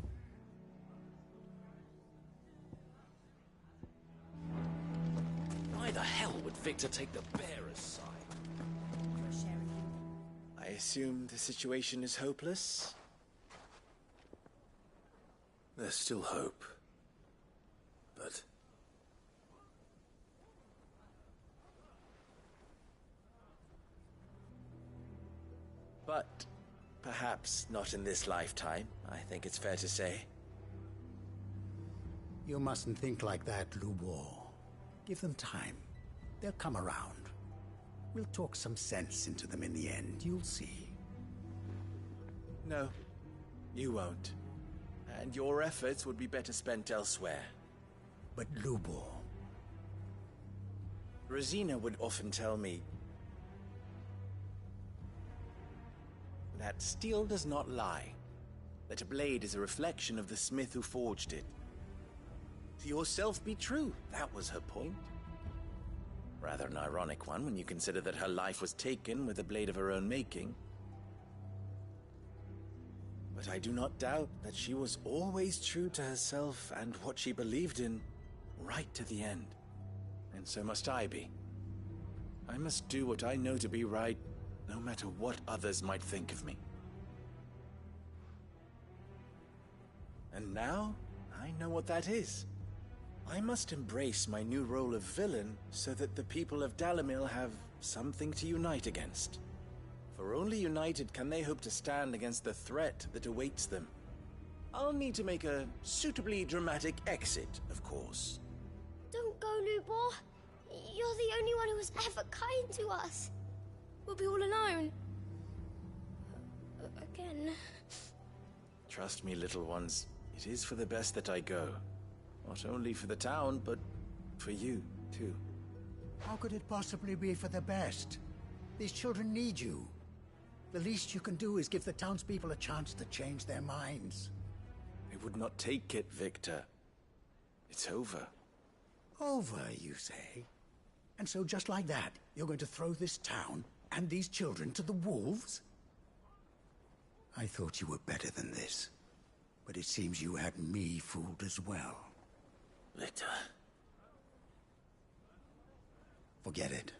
Why the hell would Victor take the bearer's side? I assume the situation is hopeless? There's still hope. But... perhaps not in this lifetime, I think it's fair to say. You mustn't think like that, Lubor. Give them time. They'll come around. We'll talk some sense into them in the end, you'll see. No, you won't. And your efforts would be better spent elsewhere. But Lubor... Rosina would often tell me that steel does not lie, that a blade is a reflection of the smith who forged it. To yourself be true, that was her point. Rather an ironic one when you consider that her life was taken with a blade of her own making. But I do not doubt that she was always true to herself and what she believed in, right to the end. And so must I be. I must do what I know to be right, no matter what others might think of me. And now, I know what that is. I must embrace my new role of villain so that the people of Dalimil have something to unite against. For only united can they hope to stand against the threat that awaits them. I'll need to make a suitably dramatic exit, of course. Don't go, Lubor. You're the only one who was ever kind to us. We'll be all alone. Again. Trust me, little ones. It is for the best that I go. Not only for the town, but for you, too. How could it possibly be for the best? These children need you. The least you can do is give the townspeople a chance to change their minds. I would not take it, Victor. It's over. Over, you say? And so just like that, you're going to throw this town and these children to the wolves? I thought you were better than this. But it seems you had me fooled as well. Victor. Forget it.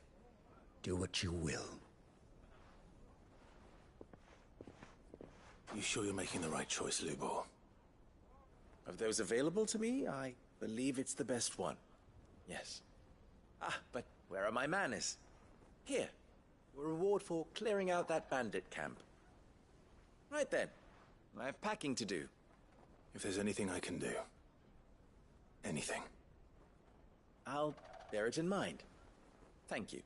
Do what you will. You sure you're making the right choice, Lubor? Of those available to me, I believe it's the best one. Yes. Ah, but where are my manners? Here. A reward for clearing out that bandit camp. Right then. I have packing to do. If there's anything I can do. Anything. I'll bear it in mind. Thank you.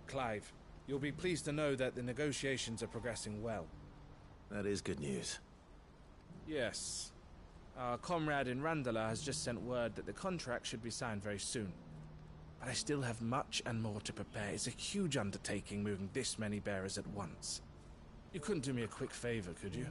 Clive. You'll be pleased to know that the negotiations are progressing well. That is good news. Yes. Our comrade in Randala has just sent word that the contract should be signed very soon. But I still have much and more to prepare. It's a huge undertaking moving this many bearers at once. You couldn't do me a quick favor, could you?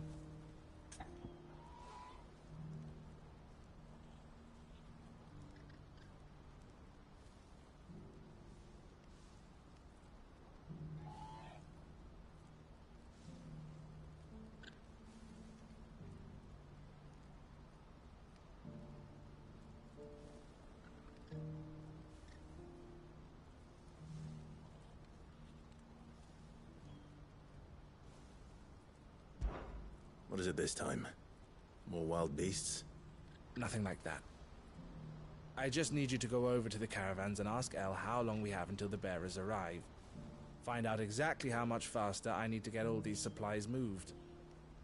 What is it this time? More wild beasts? Nothing like that. I just need you to go over to the caravans and ask El how long we have until the bearers arrive. Find out exactly how much faster I need to get all these supplies moved.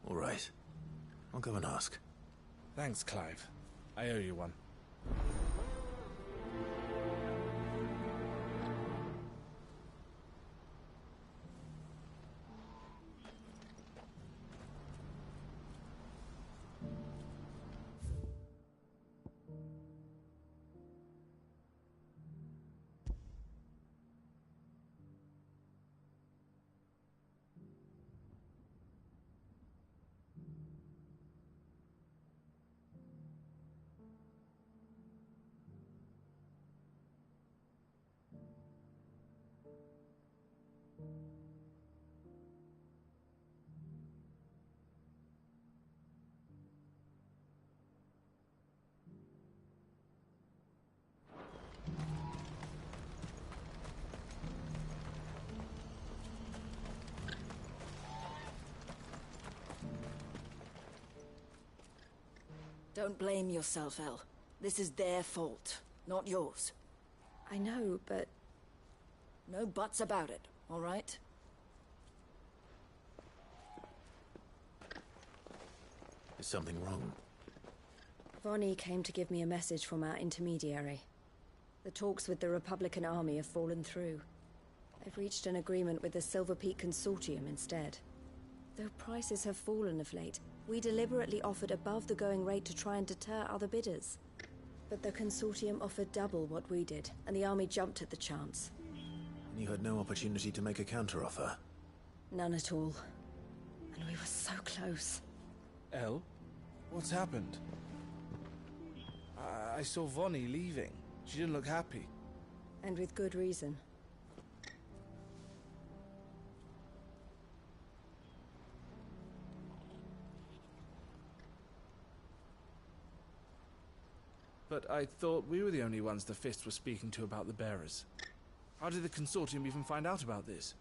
All right. I'll go and ask. Thanks, Clive. I owe you one. Don't blame yourself, El. This is their fault, not yours. I know, but... No buts about it, all right? Is something wrong? Vonnie came to give me a message from our intermediary. The talks with the Republican army have fallen through. They've reached an agreement with the Silver Peak Consortium instead. Though prices have fallen of late, we deliberately offered above the going rate to try and deter other bidders. But the Consortium offered double what we did, and the army jumped at the chance. And you had no opportunity to make a counteroffer? None at all. And we were so close. El? What's happened? I saw Vonnie leaving. She didn't look happy. And with good reason. But I thought we were the only ones the Fist were speaking to about the bearers. How did the Consortium even find out about this?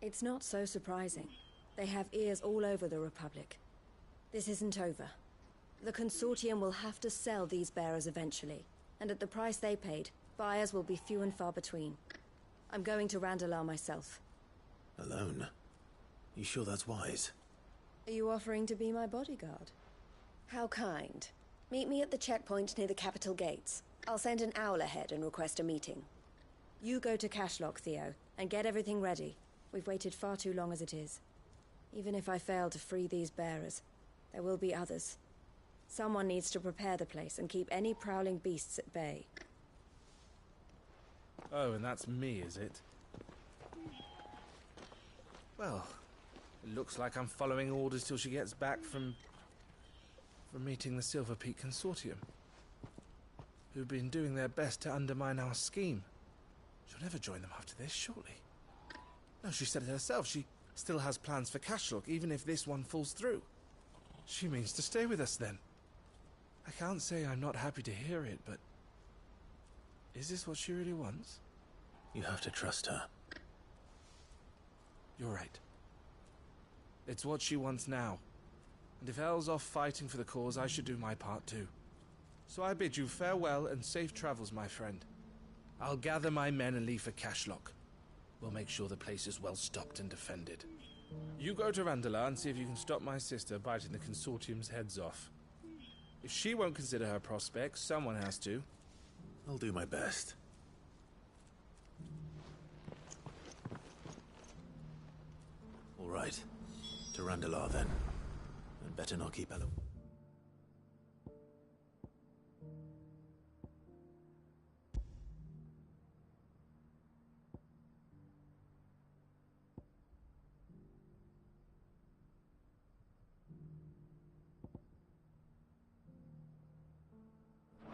It's not so surprising. They have ears all over the Republic. This isn't over. The Consortium will have to sell these bearers eventually, and at the price they paid, buyers will be few and far between. I'm going to Randalar myself. Alone? You sure that's wise? Are you offering to be my bodyguard? How kind. Meet me at the checkpoint near the capital gates. I'll send an owl ahead and request a meeting. You go to Cashlock, Theo, and get everything ready. We've waited far too long as it is. Even if I fail to free these bearers, there will be others. Someone needs to prepare the place and keep any prowling beasts at bay. Oh, and that's me, is it? Well, it looks like I'm following orders till she gets back from meeting the Silver Peak Consortium, who've been doing their best to undermine our scheme. She'll never join them after this, surely. No, she said it herself. She still has plans for Cashlock, even if this one falls through. She means to stay with us, then. I can't say I'm not happy to hear it, but... is this what she really wants? You have to trust her. You're right. It's what she wants now. And if El's off fighting for the cause, I should do my part too. So I bid you farewell and safe travels, my friend. I'll gather my men and leave for Cashlock. We'll make sure the place is well stocked and defended. You go to Randalar and see if you can stop my sister biting the Consortium's heads off. If she won't consider her prospects, someone has to. I'll do my best. All right. To Randalar, then. And better not keep Ella.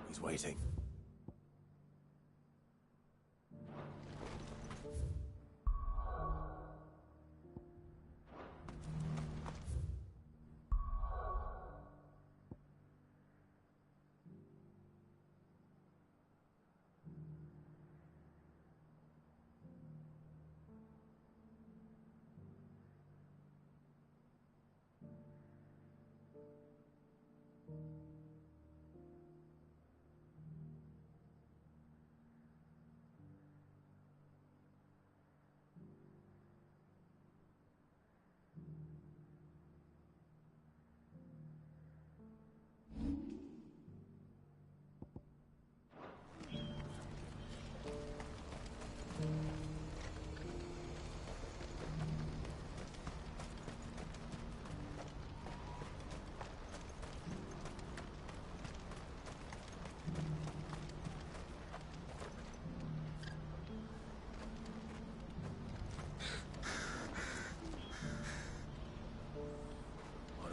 He's waiting.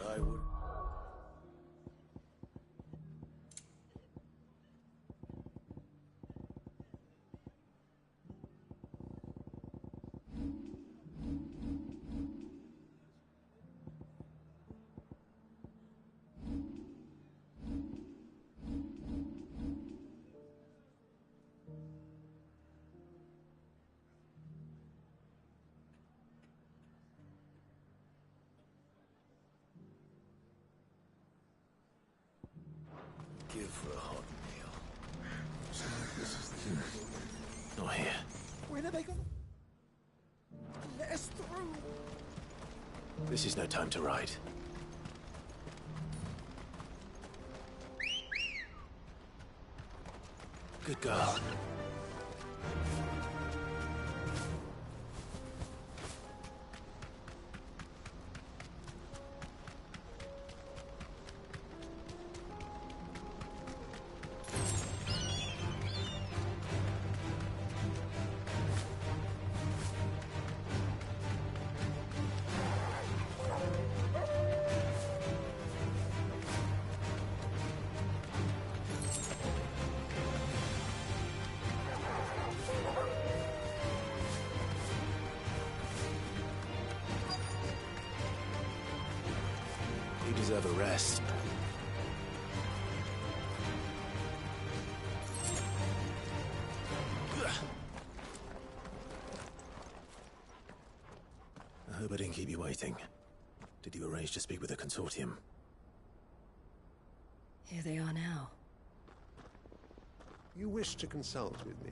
I would. Give for a hot meal. So this is the... Not here. Where are they gone? Let us through! This is no time to ride. Good girl. You deserve a rest. I hope I didn't keep you waiting. Did you arrange to speak with the consortium? Here they are now. You wish to consult with me?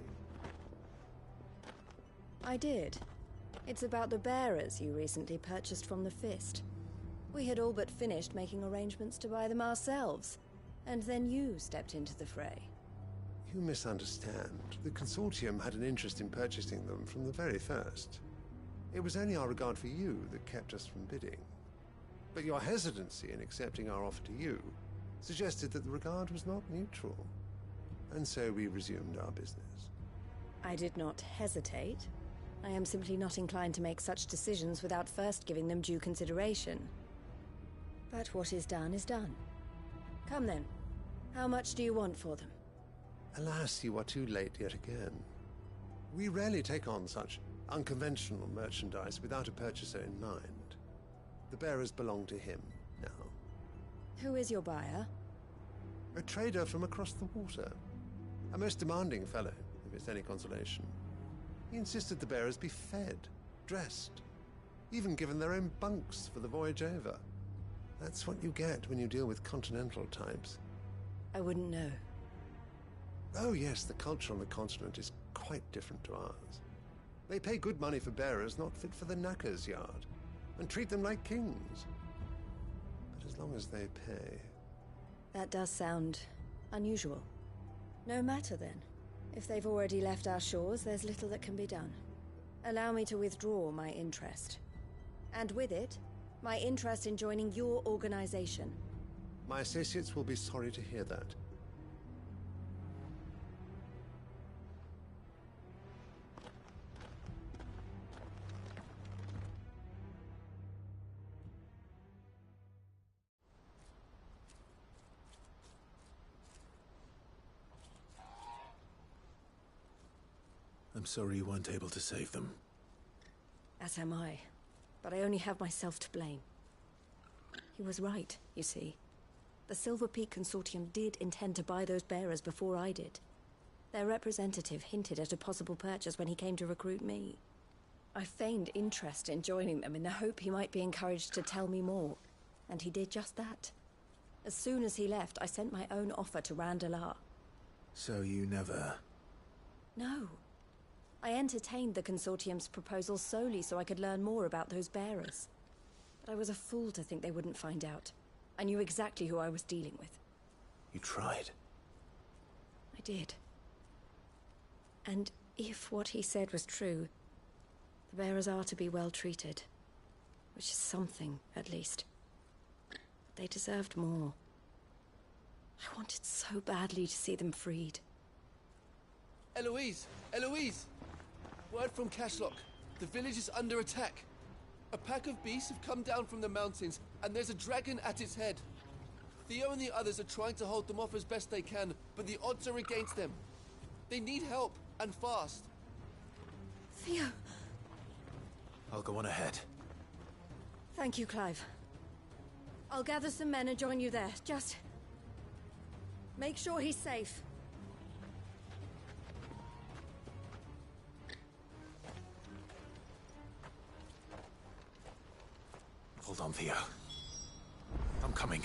I did. It's about the bearers you recently purchased from the Fist. We had all but finished making arrangements to buy them ourselves, and then you stepped into the fray. You misunderstand. The consortium had an interest in purchasing them from the very first. It was only our regard for you that kept us from bidding. But your hesitancy in accepting our offer to you suggested that the regard was not mutual. And so we resumed our business. I did not hesitate. I am simply not inclined to make such decisions without first giving them due consideration. But what is done is done. Come then. How much do you want for them? Alas, you are too late yet again. We rarely take on such unconventional merchandise without a purchaser in mind. The bearers belong to him now. Who is your buyer? A trader from across the water. A most demanding fellow, if it's any consolation. He insisted the bearers be fed, dressed, even given their own bunks for the voyage over. That's what you get when you deal with continental types. I wouldn't know. Oh yes, the culture on the continent is quite different to ours. They pay good money for bearers not fit for the knacker's yard, and treat them like kings. But as long as they pay... That does sound unusual. No matter then. If they've already left our shores, there's little that can be done. Allow me to withdraw my interest. And with it, my interest in joining your organization. My associates will be sorry to hear that. I'm sorry you weren't able to save them. As am I. But I only have myself to blame. He was right, you see. The Silver Peak Consortium did intend to buy those bearers before I did. Their representative hinted at a possible purchase when he came to recruit me. I feigned interest in joining them in the hope he might be encouraged to tell me more. And he did just that. As soon as he left, I sent my own offer to Randalar. So you never... No. I entertained the Consortium's proposal solely so I could learn more about those bearers. But I was a fool to think they wouldn't find out. I knew exactly who I was dealing with. You tried. I did. And if what he said was true, the bearers are to be well treated. Which is something, at least. But they deserved more. I wanted so badly to see them freed. Eloise! Eloise! Word from Cashlock. The village is under attack. A pack of beasts have come down from the mountains, and there's a dragon at its head. Theo and the others are trying to hold them off as best they can, but the odds are against them. They need help, and fast. Theo! I'll go on ahead. Thank you, Clive. I'll gather some men and join you there. Just... make sure he's safe. Hold on, Theo. I'm coming.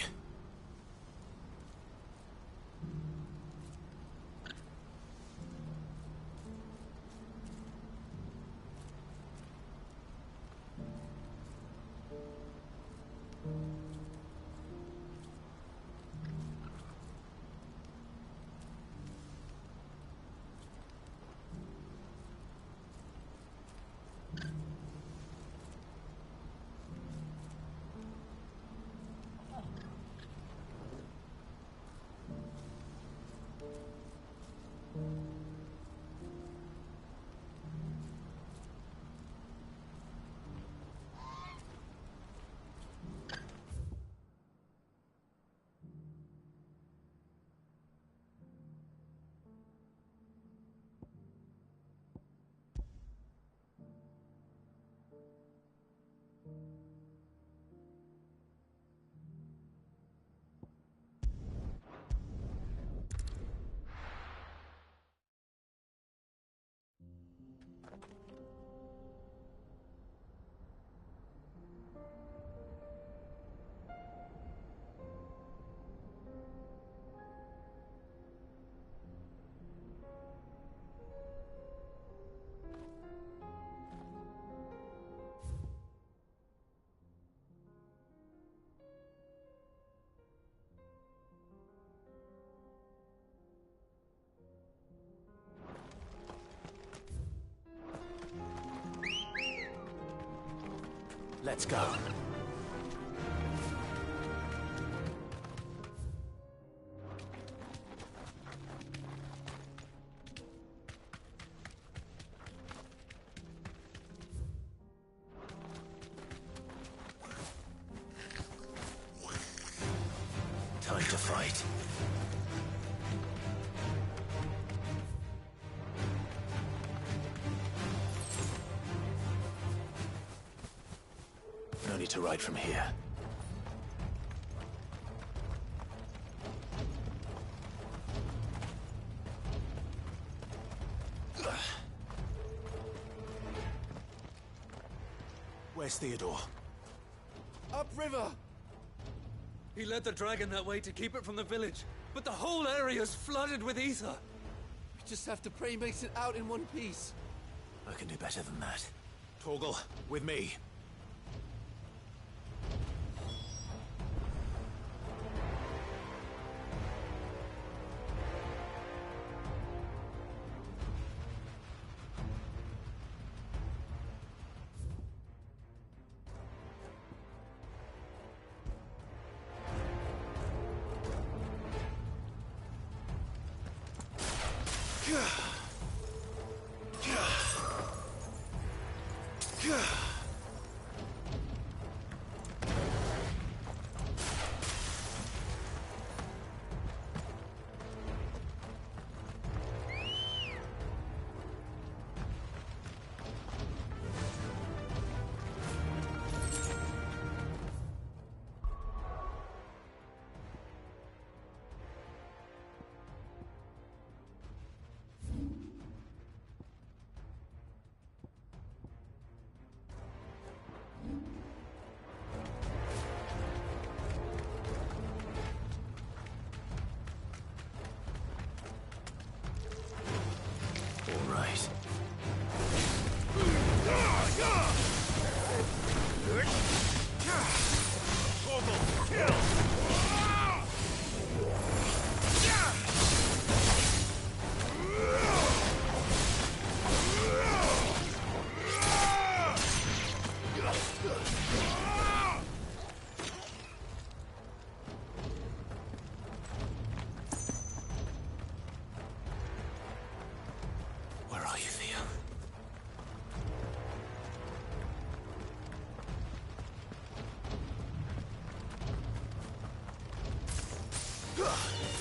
Let's go. Time to fight. No need to ride from here. Where's Theodore? Upriver! He led the dragon that way to keep it from the village, but the whole area's flooded with ether. We just have to pray he makes it out in one piece. I can do better than that. Torgal, with me.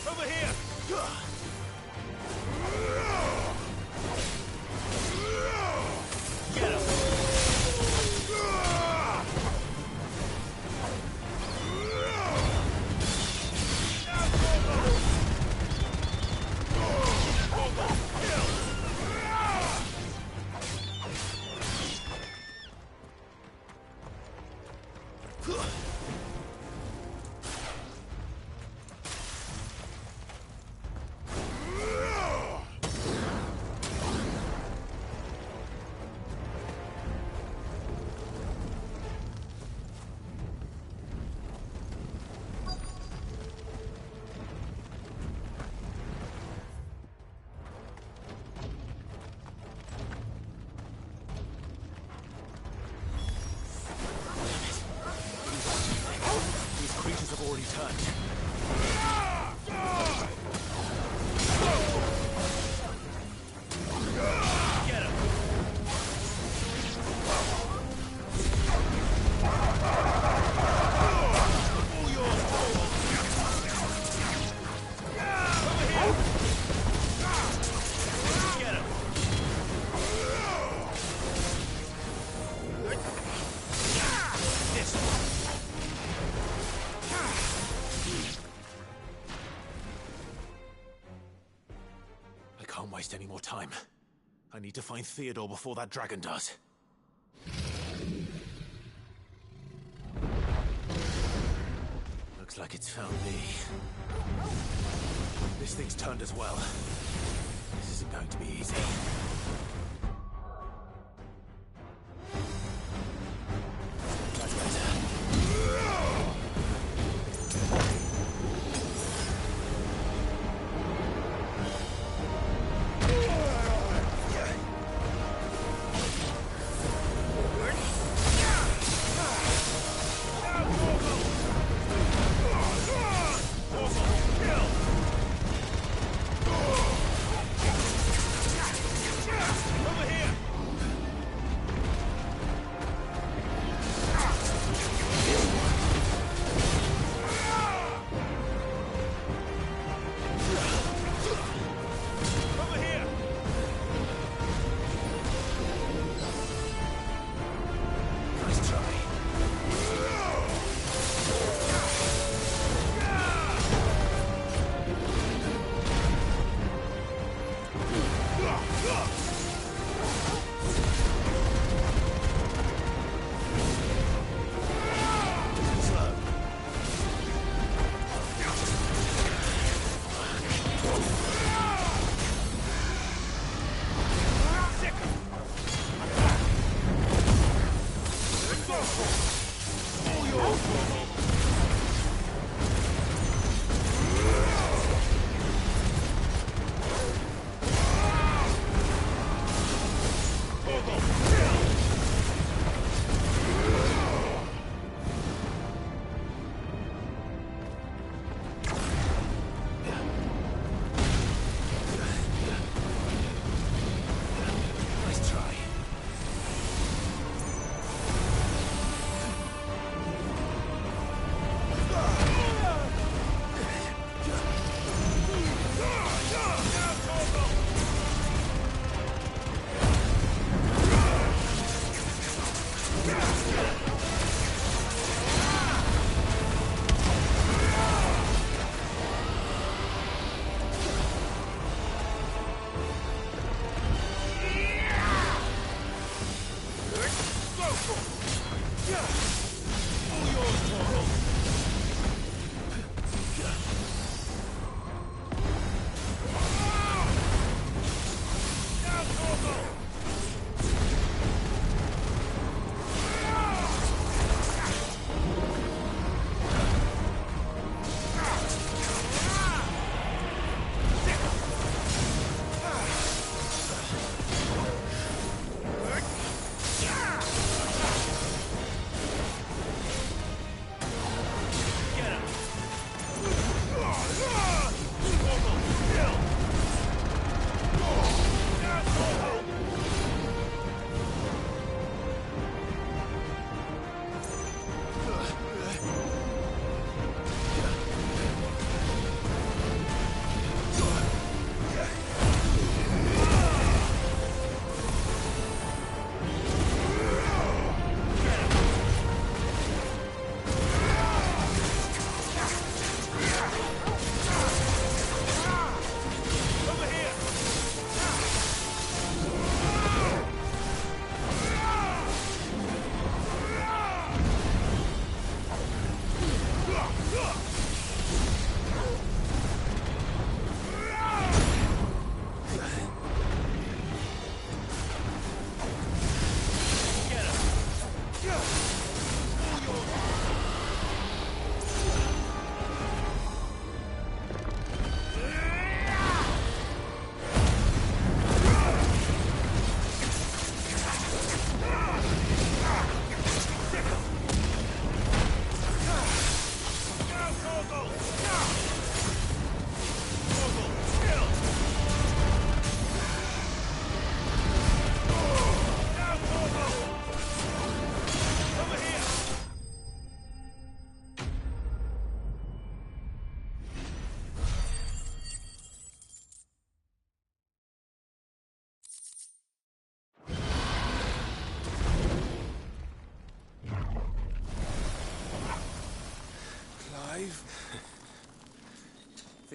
Over here! Get him! Any more time. I need to find Theodore before that dragon does. Looks like it's found me. This thing's turned as well. This isn't going to be easy. That's better. Kill!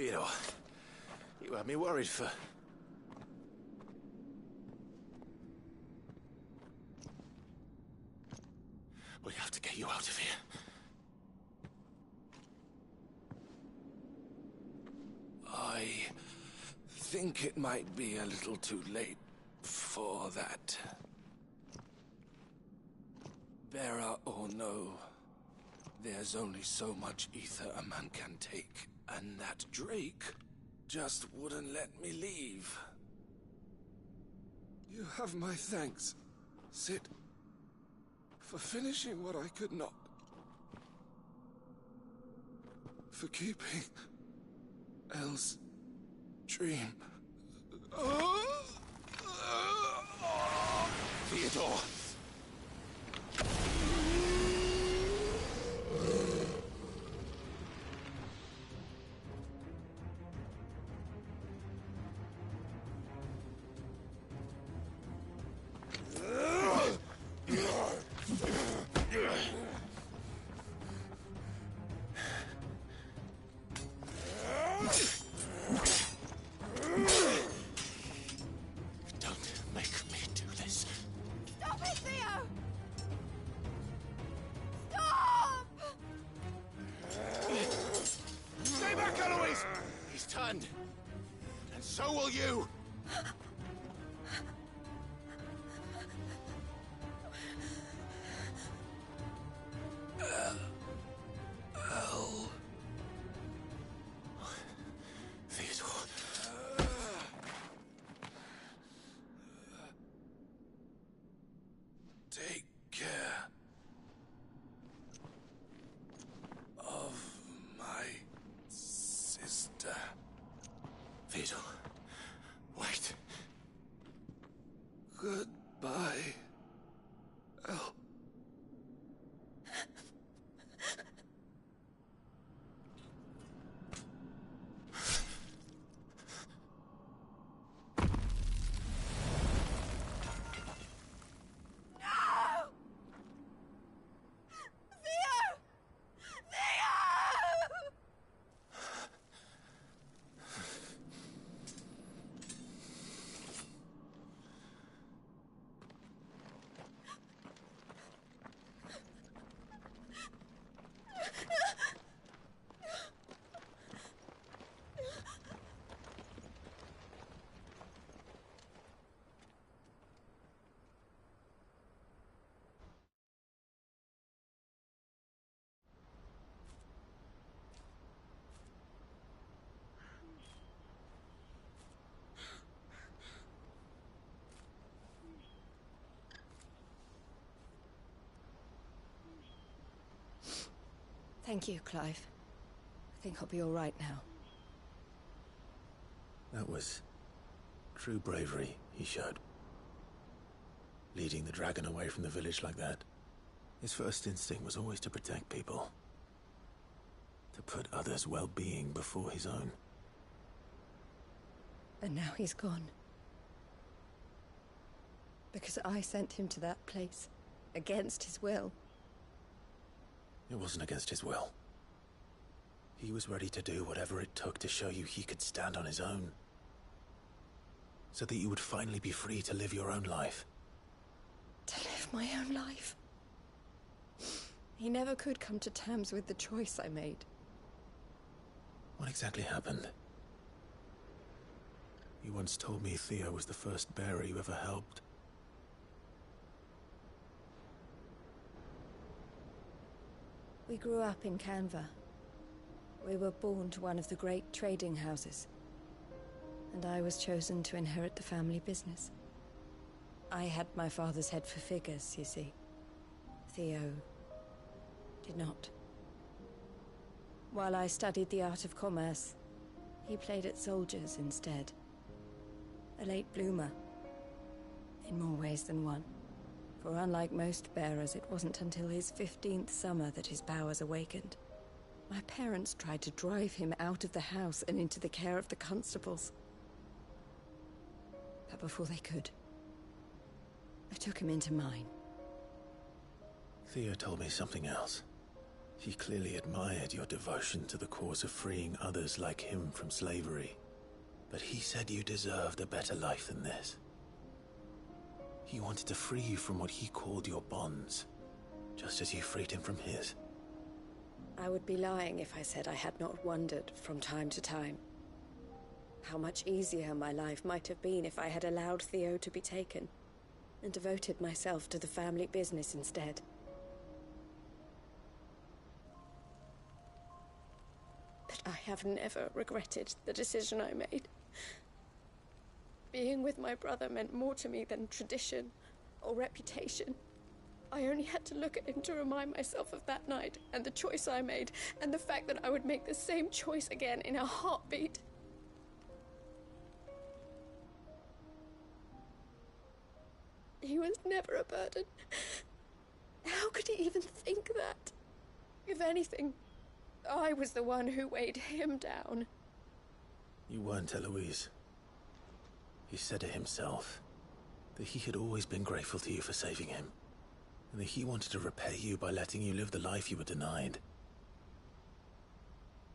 Theodore, you had me worried for... We have to get you out of here. I think it might be a little too late for that. Bearer or no, there's only so much ether a man can take, and that Drake just wouldn't let me leave. You have my thanks, Sid, for finishing what I could not. For keeping Elle's dream. Theodore! And so will you! Theodore. Take care of my sister. Theodore, wait. Goodbye, Elle. Thank you, Clive. I think I'll be all right now. That was true bravery he showed. Leading the dragon away from the village like that. His first instinct was always to protect people. To put others' well-being before his own. And now he's gone. Because I sent him to that place, against his will. It wasn't against his will. He was ready to do whatever it took to show you he could stand on his own. So that you would finally be free to live your own life. To live my own life? He never could come to terms with the choice I made. What exactly happened? You once told me Theo was the first bearer you ever helped. We grew up in Canva. We were born to one of the great trading houses. And I was chosen to inherit the family business. I had my father's head for figures, you see. Theo did not. While I studied the art of commerce, he played at soldiers instead. A late bloomer. In more ways than one. For unlike most bearers, it wasn't until his 15th summer that his powers awakened. My parents tried to drive him out of the house and into the care of the constables. But before they could, I took him into mine. Theo told me something else. He clearly admired your devotion to the cause of freeing others like him from slavery. But he said you deserved a better life than this. He wanted to free you from what he called your bonds, just as you freed him from his. I would be lying if I said I had not wondered from time to time how much easier my life might have been if I had allowed Theo to be taken and devoted myself to the family business instead. But I have never regretted the decision I made. Being with my brother meant more to me than tradition or reputation. I only had to look at him to remind myself of that night and the choice I made, and the fact that I would make the same choice again in a heartbeat. He was never a burden. How could he even think that? If anything, I was the one who weighed him down. You weren't, Eloise. He said it himself, that he had always been grateful to you for saving him, and that he wanted to repay you by letting you live the life you were denied.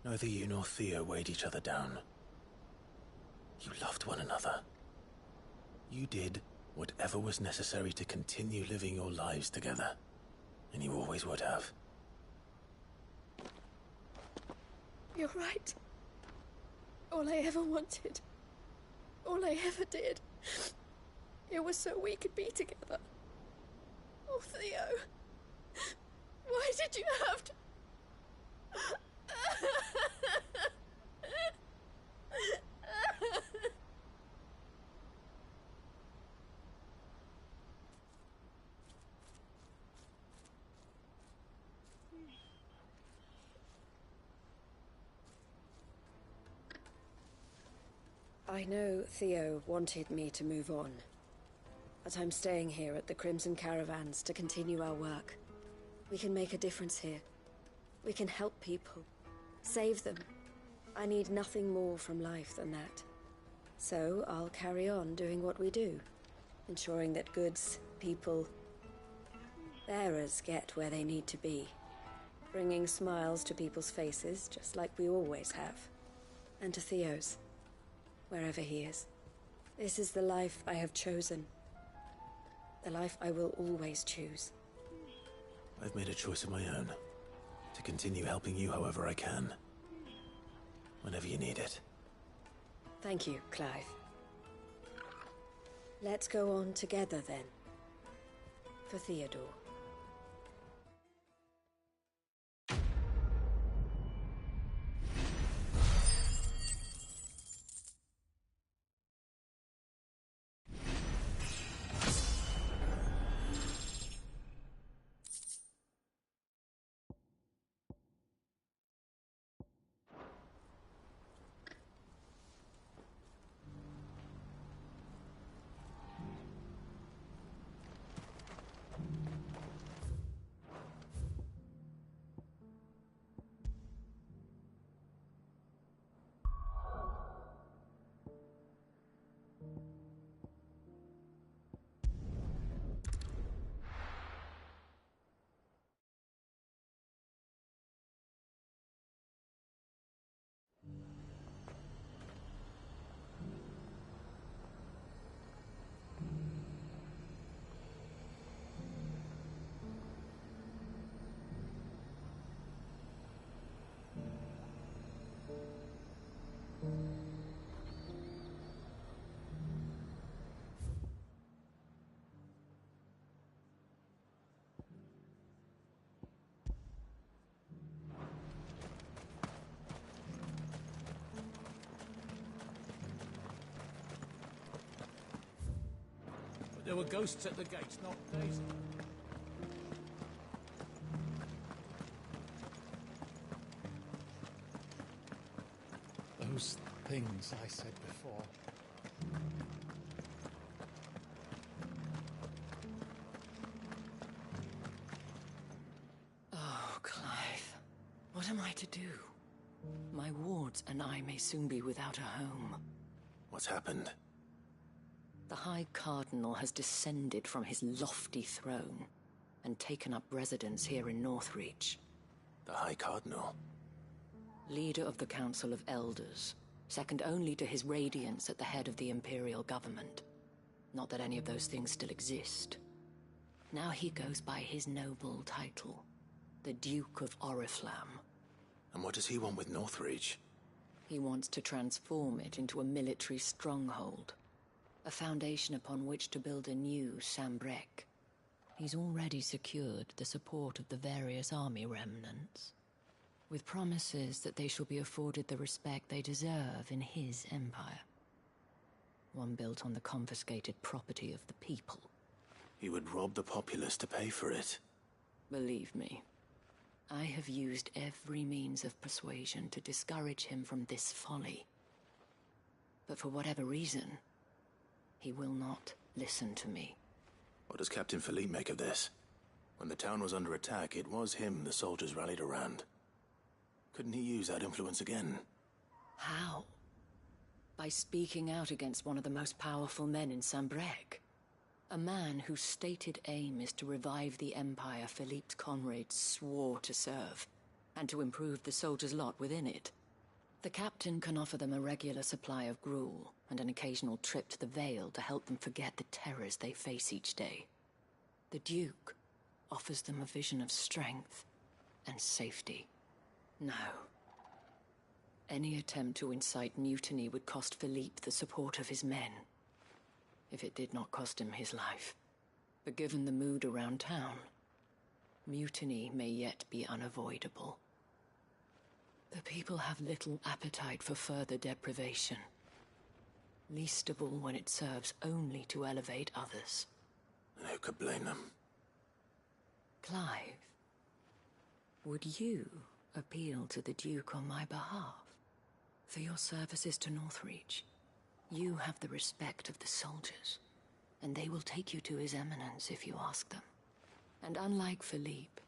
Neither you nor Theo weighed each other down. You loved one another. You did whatever was necessary to continue living your lives together, and you always would have. You're right. All I ever wanted, all I ever did, it was so we could be together. Oh, Theo, why did you have to... I know Theo wanted me to move on, but I'm staying here at the Crimson Caravans to continue our work. We can make a difference here. We can help people, save them. I need nothing more from life than that. So I'll carry on doing what we do, ensuring that goods, people, bearers get where they need to be, bringing smiles to people's faces just like we always have, and to Theo's, wherever he is. This is the life I have chosen. The life I will always choose. I've made a choice of my own, to continue helping you however I can, whenever you need it. Thank you, Clive. Let's go on together then. For Theodore. There were ghosts at the gates, not days. Those things I said before. Oh, Clive. What am I to do? My wards and I may soon be without a home. What's happened? The High Cardinal has descended from his lofty throne and taken up residence here in Northreach. The High Cardinal? Leader of the Council of Elders, second only to his Radiance at the head of the Imperial government. Not that any of those things still exist. Now he goes by his noble title, the Duke of Oriflamme. And what does he want with Northreach? He wants to transform it into a military stronghold, a foundation upon which to build a new Sambrec. He's already secured the support of the various army remnants, with promises that they shall be afforded the respect they deserve in his empire. One built on the confiscated property of the people. He would rob the populace to pay for it. Believe me, I have used every means of persuasion to discourage him from this folly. But for whatever reason, he will not listen to me. What does Captain Philippe make of this? When the town was under attack, it was him the soldiers rallied around. Couldn't he use that influence again? How? By speaking out against one of the most powerful men in Sambrec. A man whose stated aim is to revive the empire Philippe's comrades swore to serve, and to improve the soldiers' lot within it. The captain can offer them a regular supply of gruel, and an occasional trip to the Vale to help them forget the terrors they face each day. The Duke offers them a vision of strength and safety. No. Any attempt to incite mutiny would cost Philippe the support of his men, if it did not cost him his life. But given the mood around town, mutiny may yet be unavoidable. The people have little appetite for further deprivation, least of all when it serves only to elevate others. And who could blame them? Clive, would you appeal to the Duke on my behalf? For your services to Northreach, you have the respect of the soldiers, and they will take you to His Eminence if you ask them. And unlike Philippe,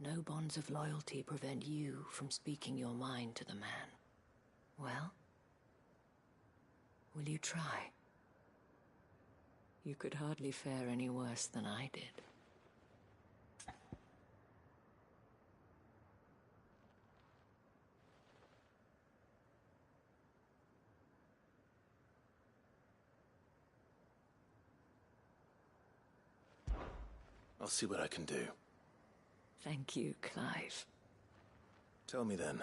no bonds of loyalty prevent you from speaking your mind to the man. Well, will you try? You could hardly fare any worse than I did. I'll see what I can do. Thank you, Clive. Tell me then,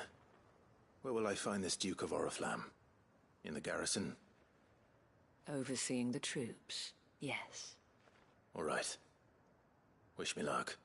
where will I find this Duke of Oriflamme? In the garrison? Overseeing the troops, yes. All right. Wish me luck.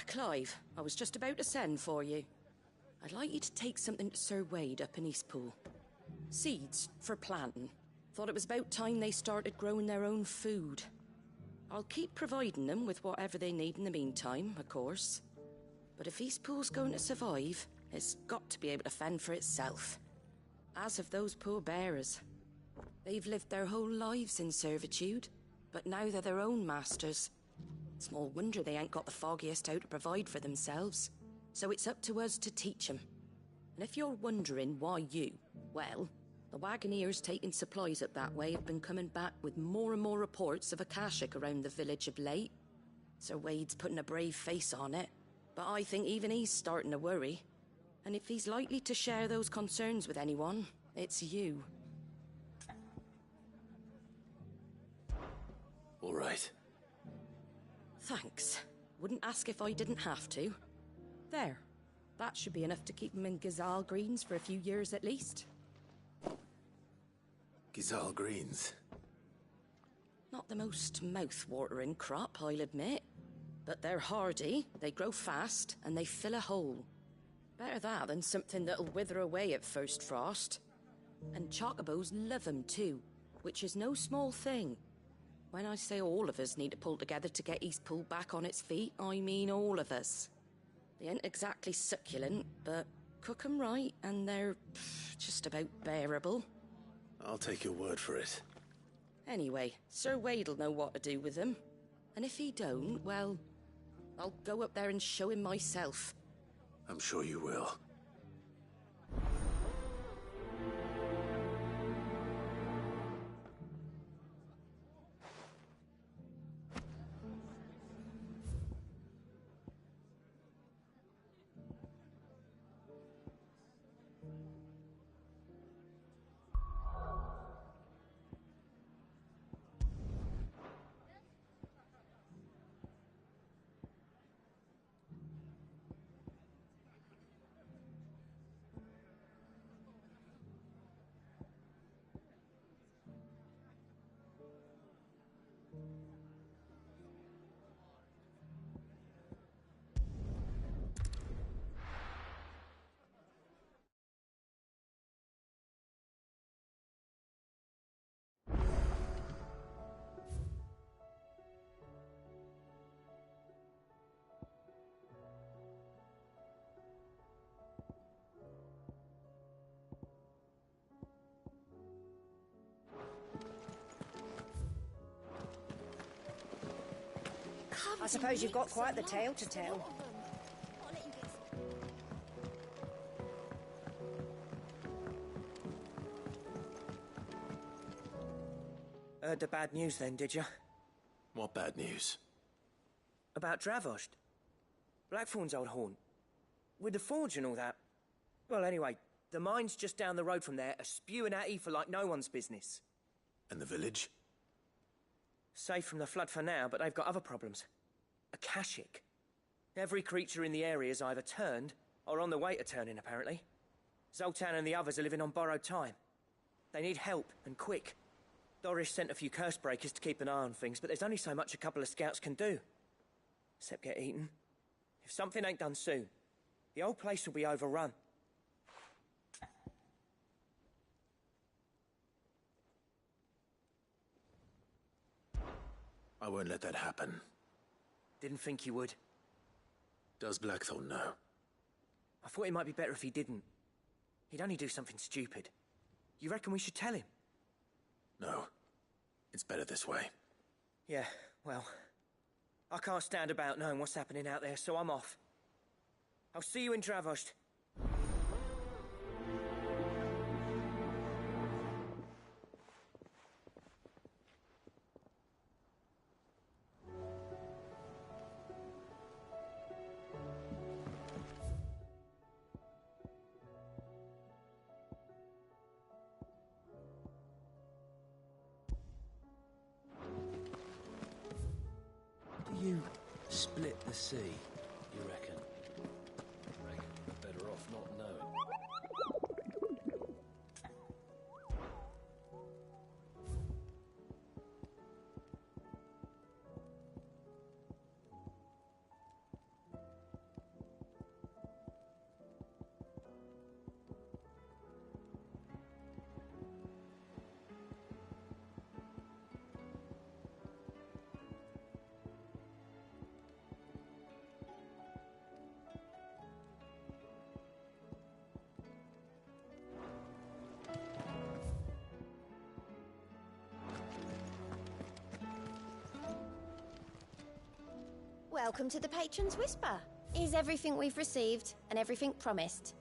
Clive, I was just about to send for you. I'd like you to take something to Sir Wade up in Eastpool. Seeds for planting. Thought it was about time they started growing their own food. I'll keep providing them with whatever they need in the meantime, of course. But if Eastpool's going to survive, it's got to be able to fend for itself. As have those poor bearers. They've lived their whole lives in servitude, but now they're their own masters. Small wonder they ain't got the foggiest how to provide for themselves. So it's up to us to teach them. And if you're wondering why you, well, the wagoneers taking supplies up that way have been coming back with more and more reports of Akashic around the village of late. Sir Wade's putting a brave face on it, but I think even he's starting to worry. And if he's likely to share those concerns with anyone, it's you. All right. Thanks. Wouldn't ask if I didn't have to. There. That should be enough to keep him in Gazal Greens for a few years at least. Gazal Greens? Not the most mouth-watering crop, I'll admit. But they're hardy, they grow fast, and they fill a hole. Better that than something that'll wither away at first frost. And chocobos love 'em too, which is no small thing. When I say all of us need to pull together to get East Pool back on its feet, I mean all of us. They ain't exactly succulent, but cook 'em right, and they're just about bearable. I'll take your word for it. Anyway, Sir Wade'll know what to do with them. And if he don't, well, I'll go up there and show him myself. I'm sure you will. I suppose you've got quite the tale to tell. Heard the bad news then, did you? What bad news? About Dravost. Blackthorn's old haunt. With the forge and all that. Well, anyway, the mines just down the road from there are spewing at Aoife like no one's business. And the village? Safe from the flood for now, but they've got other problems. A Kashik. Every creature in the area is either turned or on the way to turning, apparently. Zoltan and the others are living on borrowed time. They need help, and quick. Doris sent a few curse breakers to keep an eye on things, but there's only so much a couple of scouts can do. Except get eaten. If something ain't done soon, the whole place will be overrun. I won't let that happen. Didn't think you would. Does Blackthorn know? I thought it might be better if he didn't. He'd only do something stupid. You reckon we should tell him? No. It's better this way. Yeah, well, I can't stand about knowing what's happening out there, so I'm off. I'll see you in Dravost. Do you split the sea, you reckon? I reckon we're better off not knowing. Welcome to the Patron's Whisper. Is everything we've received and everything promised?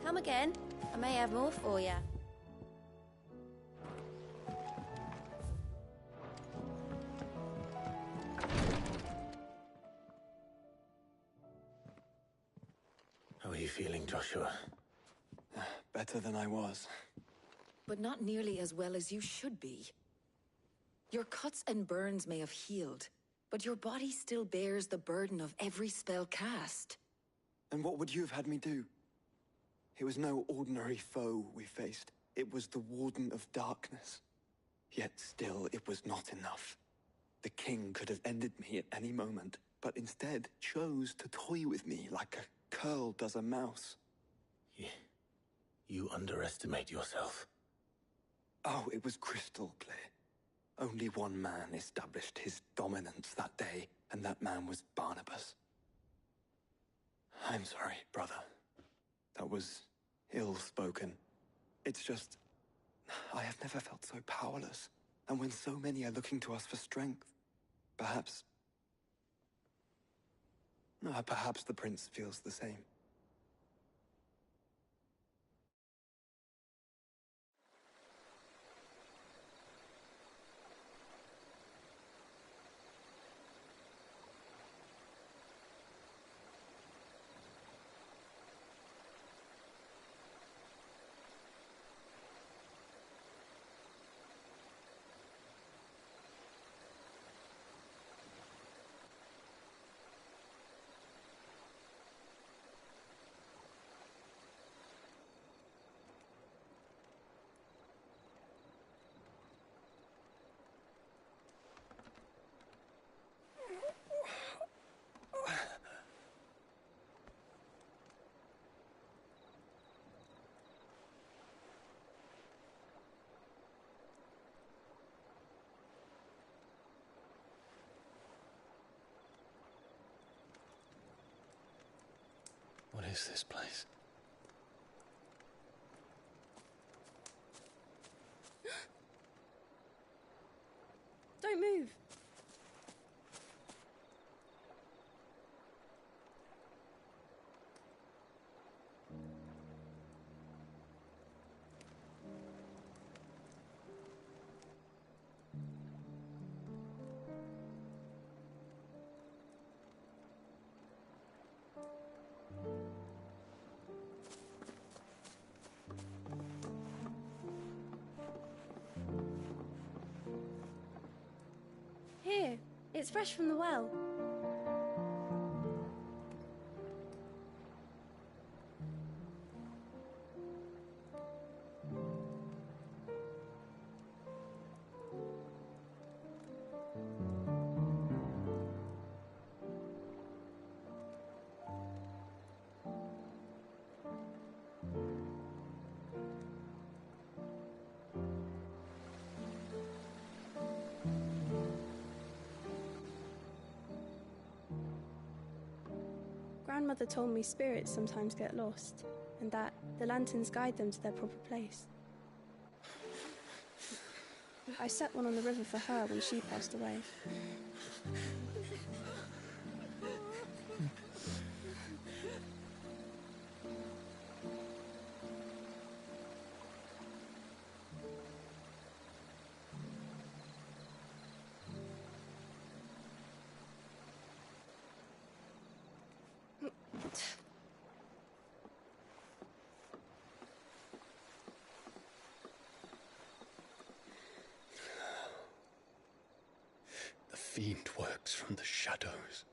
Come again. I may have more for you. How are you feeling, Joshua? Better than I was. but not nearly as well as you should be. Your cuts and burns may have healed, but your body still bears the burden of every spell cast. And what would you have had me do? It was no ordinary foe we faced. It was the Warden of Darkness. Yet still, it was not enough. The king could have ended me at any moment, but instead chose to toy with me like a curl does a mouse. You underestimate yourself. Oh, it was crystal clear. Only one man established his dominance that day, and that man was Barnabas. I'm sorry, brother. That was ill-spoken. It's just, I have never felt so powerless. And when so many are looking to us for strength, perhaps the prince feels the same. What is this place? Don't move. Here, it's fresh from the well. Grandmother told me spirits sometimes get lost, and that the lanterns guide them to their proper place. I set one on the river for her when she passed away. The fiend works from the shadows.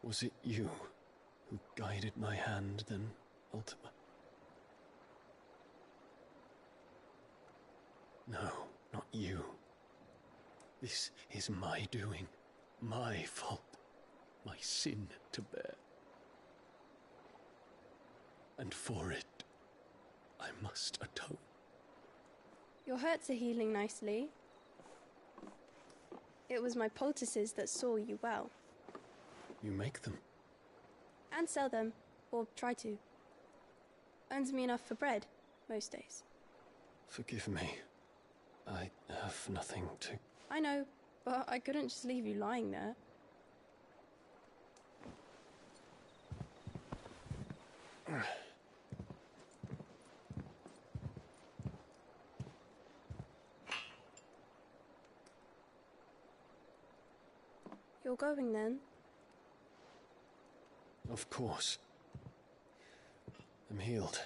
Was it you who guided my hand, then, Ultima? No, not you. This is my doing, my fault, my sin to bear. And for it, I must atone. Your hurts are healing nicely. It was my poultices that saw you well. You make them? And sell them, or try to. Earns me enough for bread, most days. Forgive me. I have nothing to... I know, but I couldn't just leave you lying there. You're going then? Of course. I'm healed.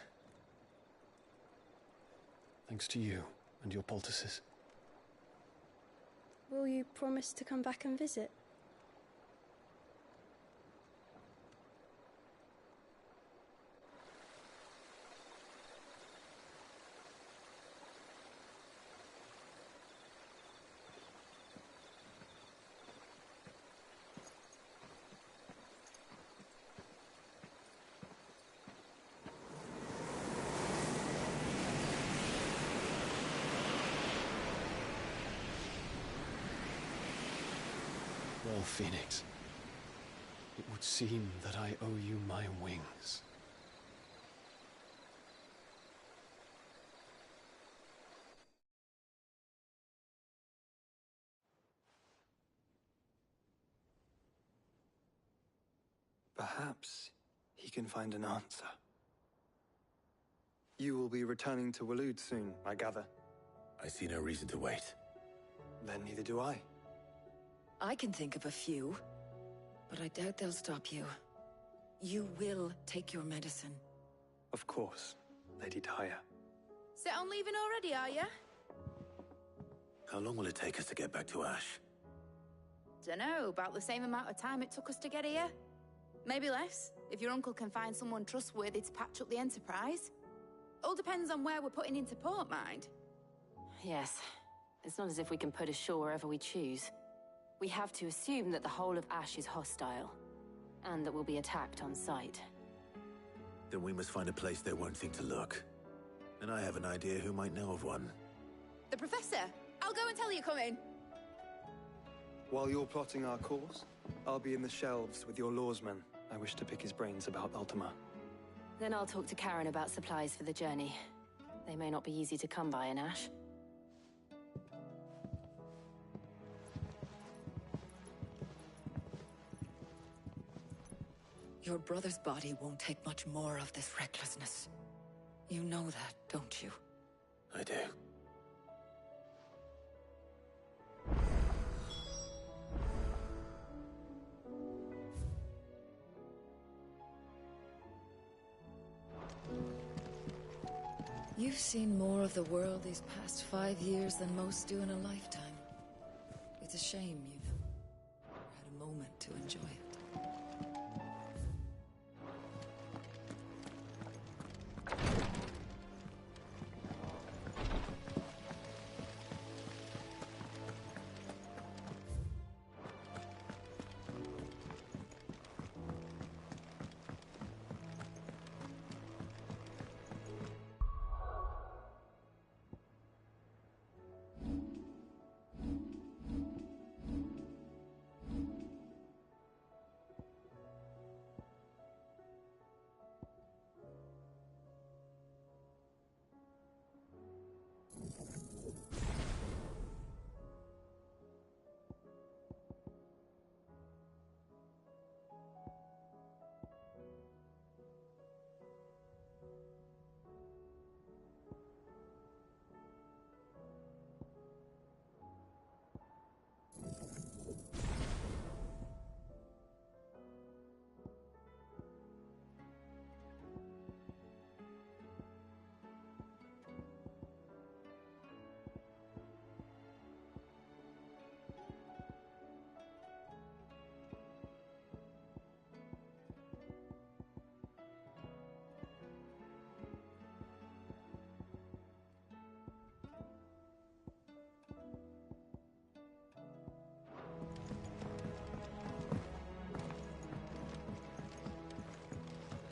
Thanks to you and your poultices. Will you promise to come back and visit? Well, Phoenix, it would seem that I owe you my wings. Perhaps he can find an answer. You will be returning to Waloed soon, I gather. I see no reason to wait. Then neither do I. I can think of a few, but I doubt they'll stop you. You will take your medicine. Of course, Lady Daya. Set on leaving already, are you? How long will it take us to get back to Ash? Dunno, about the same amount of time it took us to get here. Maybe less, if your uncle can find someone trustworthy to patch up the Enterprise. All depends on where we're putting into port, mind. Yes. It's not as if we can put ashore wherever we choose. We have to assume that the whole of Ash is hostile, and that we'll be attacked on sight. Then we must find a place they won't think to look. And I have an idea who might know of one. The Professor! I'll go and tell you coming! While you're plotting our course, I'll be in the shelves with your lawsman. I wish to pick his brains about Ultima. Then I'll talk to Karen about supplies for the journey. They may not be easy to come by in Ash. Your brother's body won't take much more of this recklessness. You know that, don't you? I do. You've seen more of the world these past 5 years than most do in a lifetime. It's a shame you've had a moment to enjoy it.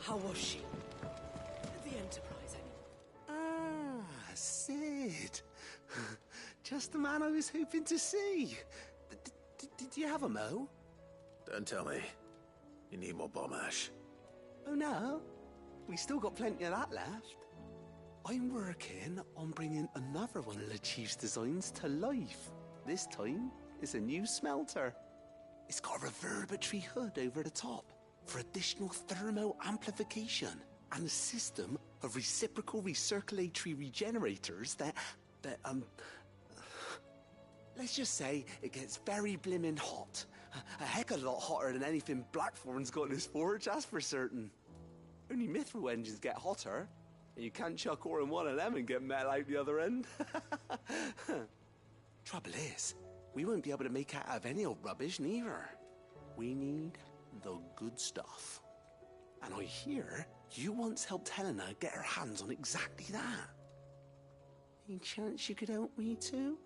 How was she? The Enterprise, Ah, Sid. Just the man I was hoping to see. Did you have a mo? Don't tell me. You need more bomb ash. Oh no, we still got plenty of that left. I'm working on bringing another one of the Chief's designs to life. This time, it's a new smelter. It's got a reverberatory hood over the top for additional thermal amplification and a system of reciprocal recirculatory regenerators that let's just say it gets very blimmin' hot. A heck of a lot hotter than anything Blackthorn's got in his forge, that's for certain. Only Mithril engines get hotter. You can't chuck ore in one of them and get metal out the other end. Trouble is, we won't be able to make out of any old rubbish neither. We need the good stuff. And I hear you once helped Helena get her hands on exactly that. Any chance you could help me too?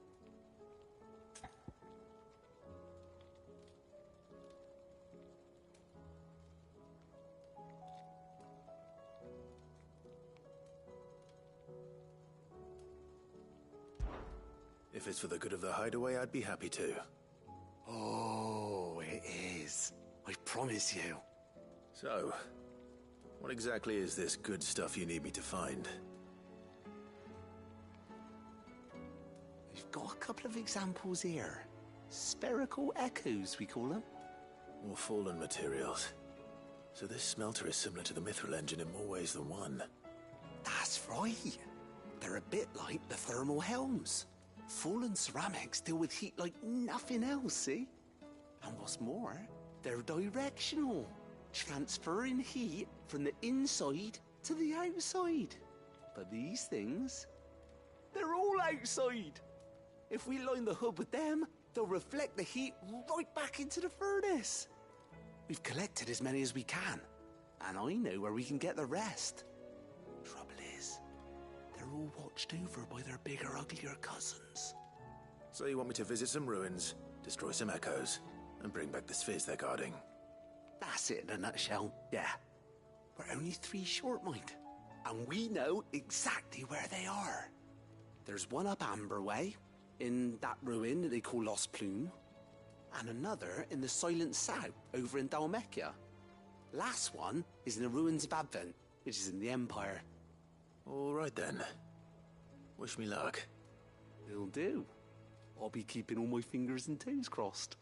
If it's for the good of the hideaway, I'd be happy to. Oh, it is. I promise you. So, what exactly is this good stuff you need me to find? We've got a couple of examples here. Spherical echoes, we call them. More fallen materials. So this smelter is similar to the Mithril engine in more ways than one. That's right. They're a bit like the thermal helms. Fallen ceramics deal with heat like nothing else, see? And what's more, they're directional, transferring heat from the inside to the outside. But these things, they're all outside. If we line the hood with them, they'll reflect the heat right back into the furnace. We've collected as many as we can, and I know where we can get the rest. Trouble is, they're all watched over by their bigger, uglier cousins. So you want me to visit some ruins, destroy some echoes, and bring back the spheres they're guarding? That's it in a nutshell, yeah. We're only 3 short, mind, and we know exactly where they are. There's one up Amber Way, in that ruin that they call Lost Plume, and another in the Silent South, over in Dalmekia. Last one is in the ruins of Advent, which is in the Empire. All right then. Wish me luck. Will do. I'll be keeping all my fingers and toes crossed.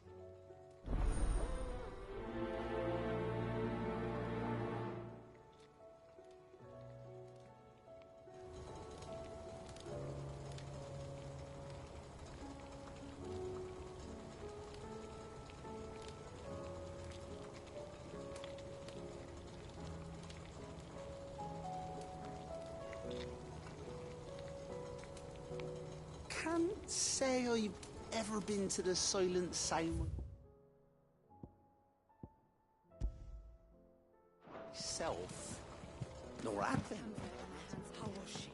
Can't say I've ever been to the Silent South myself, nor Advent. How was she?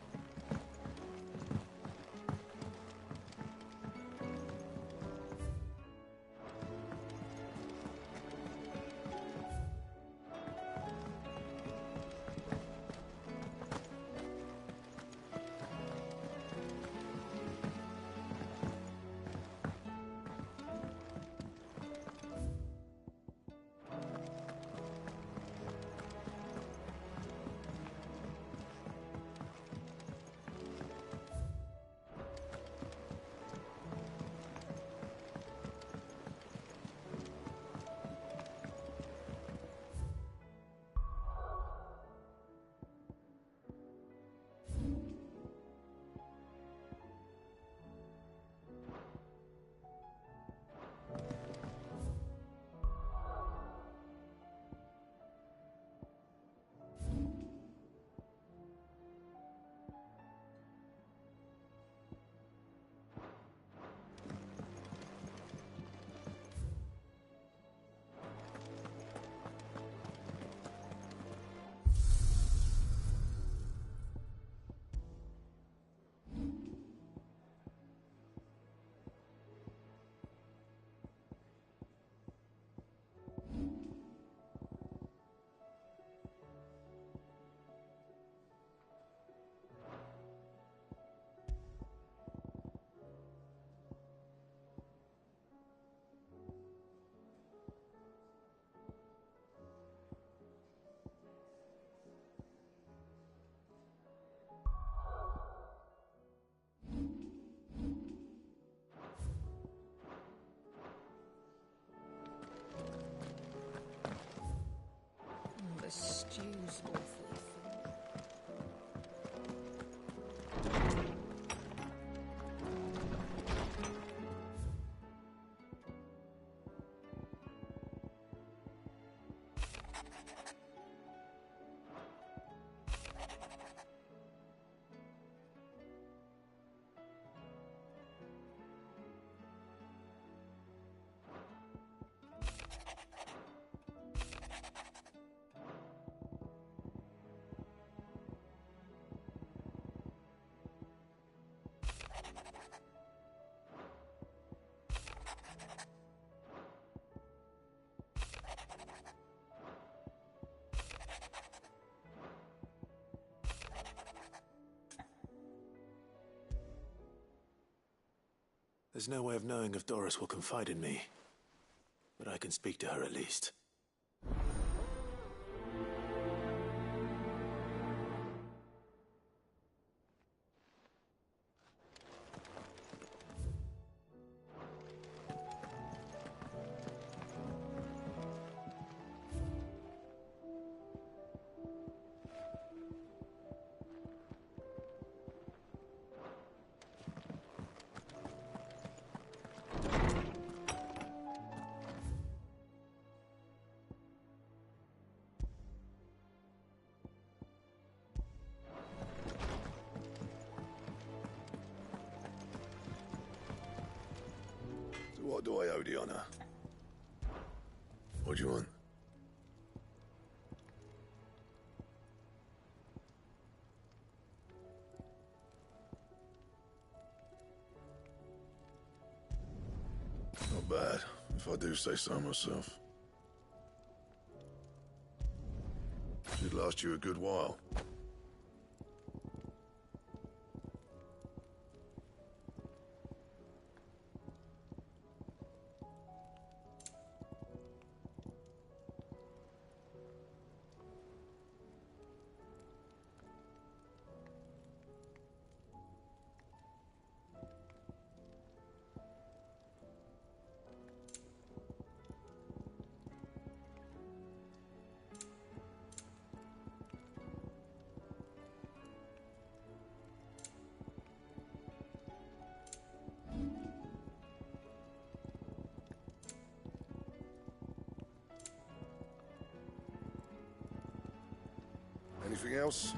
The stew's awfully full. There's no way of knowing if Doris will confide in me. But I can speak to her at least. What do I owe the honor? What do you want? Not bad, if I do say so myself. Should last you a good while. Anything else?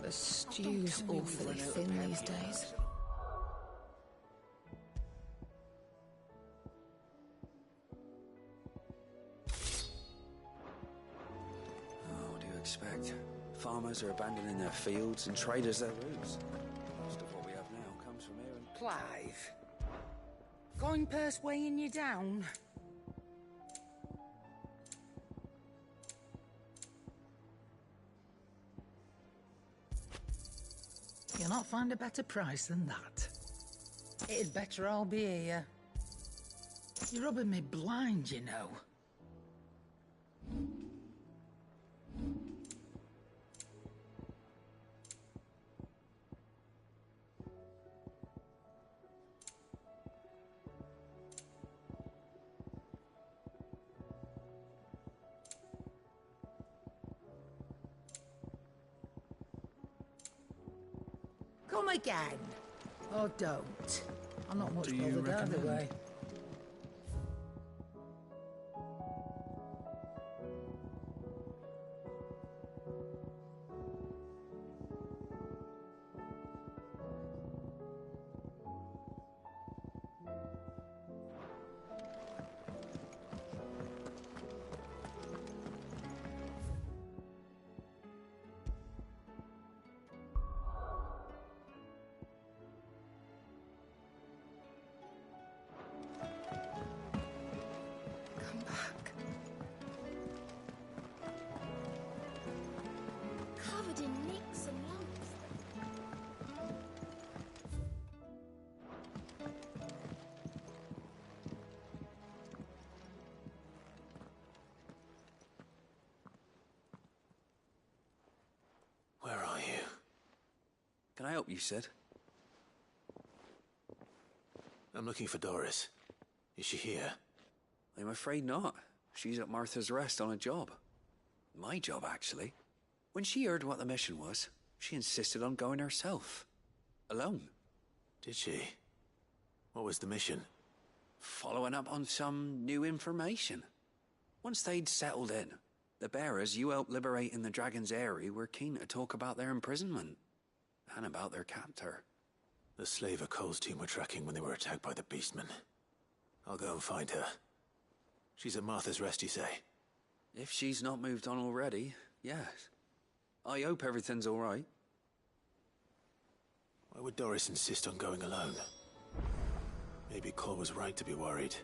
The stew's awfully thin these days. What do you expect? Farmers are abandoning their fields and traders their roots. Most of what we have now comes from here and... Clive. Coin purse weighing you down? You'll not find a better price than that. It'd better all be here. You're rubbing me blind, you know. Come again. Or don't. I'm not much bothered either way. Covered in nicks and lumps. Where are you? Can I help you, Sid? I'm looking for Doris. Is she here? I'm afraid not. She's at Martha's Rest on a job. My job, actually. When she heard what the mission was, she insisted on going herself. Alone. Did she? What was the mission? Following up on some new information. Once they'd settled in, the bearers you helped liberate in the Dragon's Eyrie were keen to talk about their imprisonment. And about their captor. The slaver Cole's team were tracking when they were attacked by the Beastmen. I'll go and find her. She's at Martha's Rest, you say? If she's not moved on already, yes. I hope everything's all right. Why would Doris insist on going alone? Maybe Cole was right to be worried.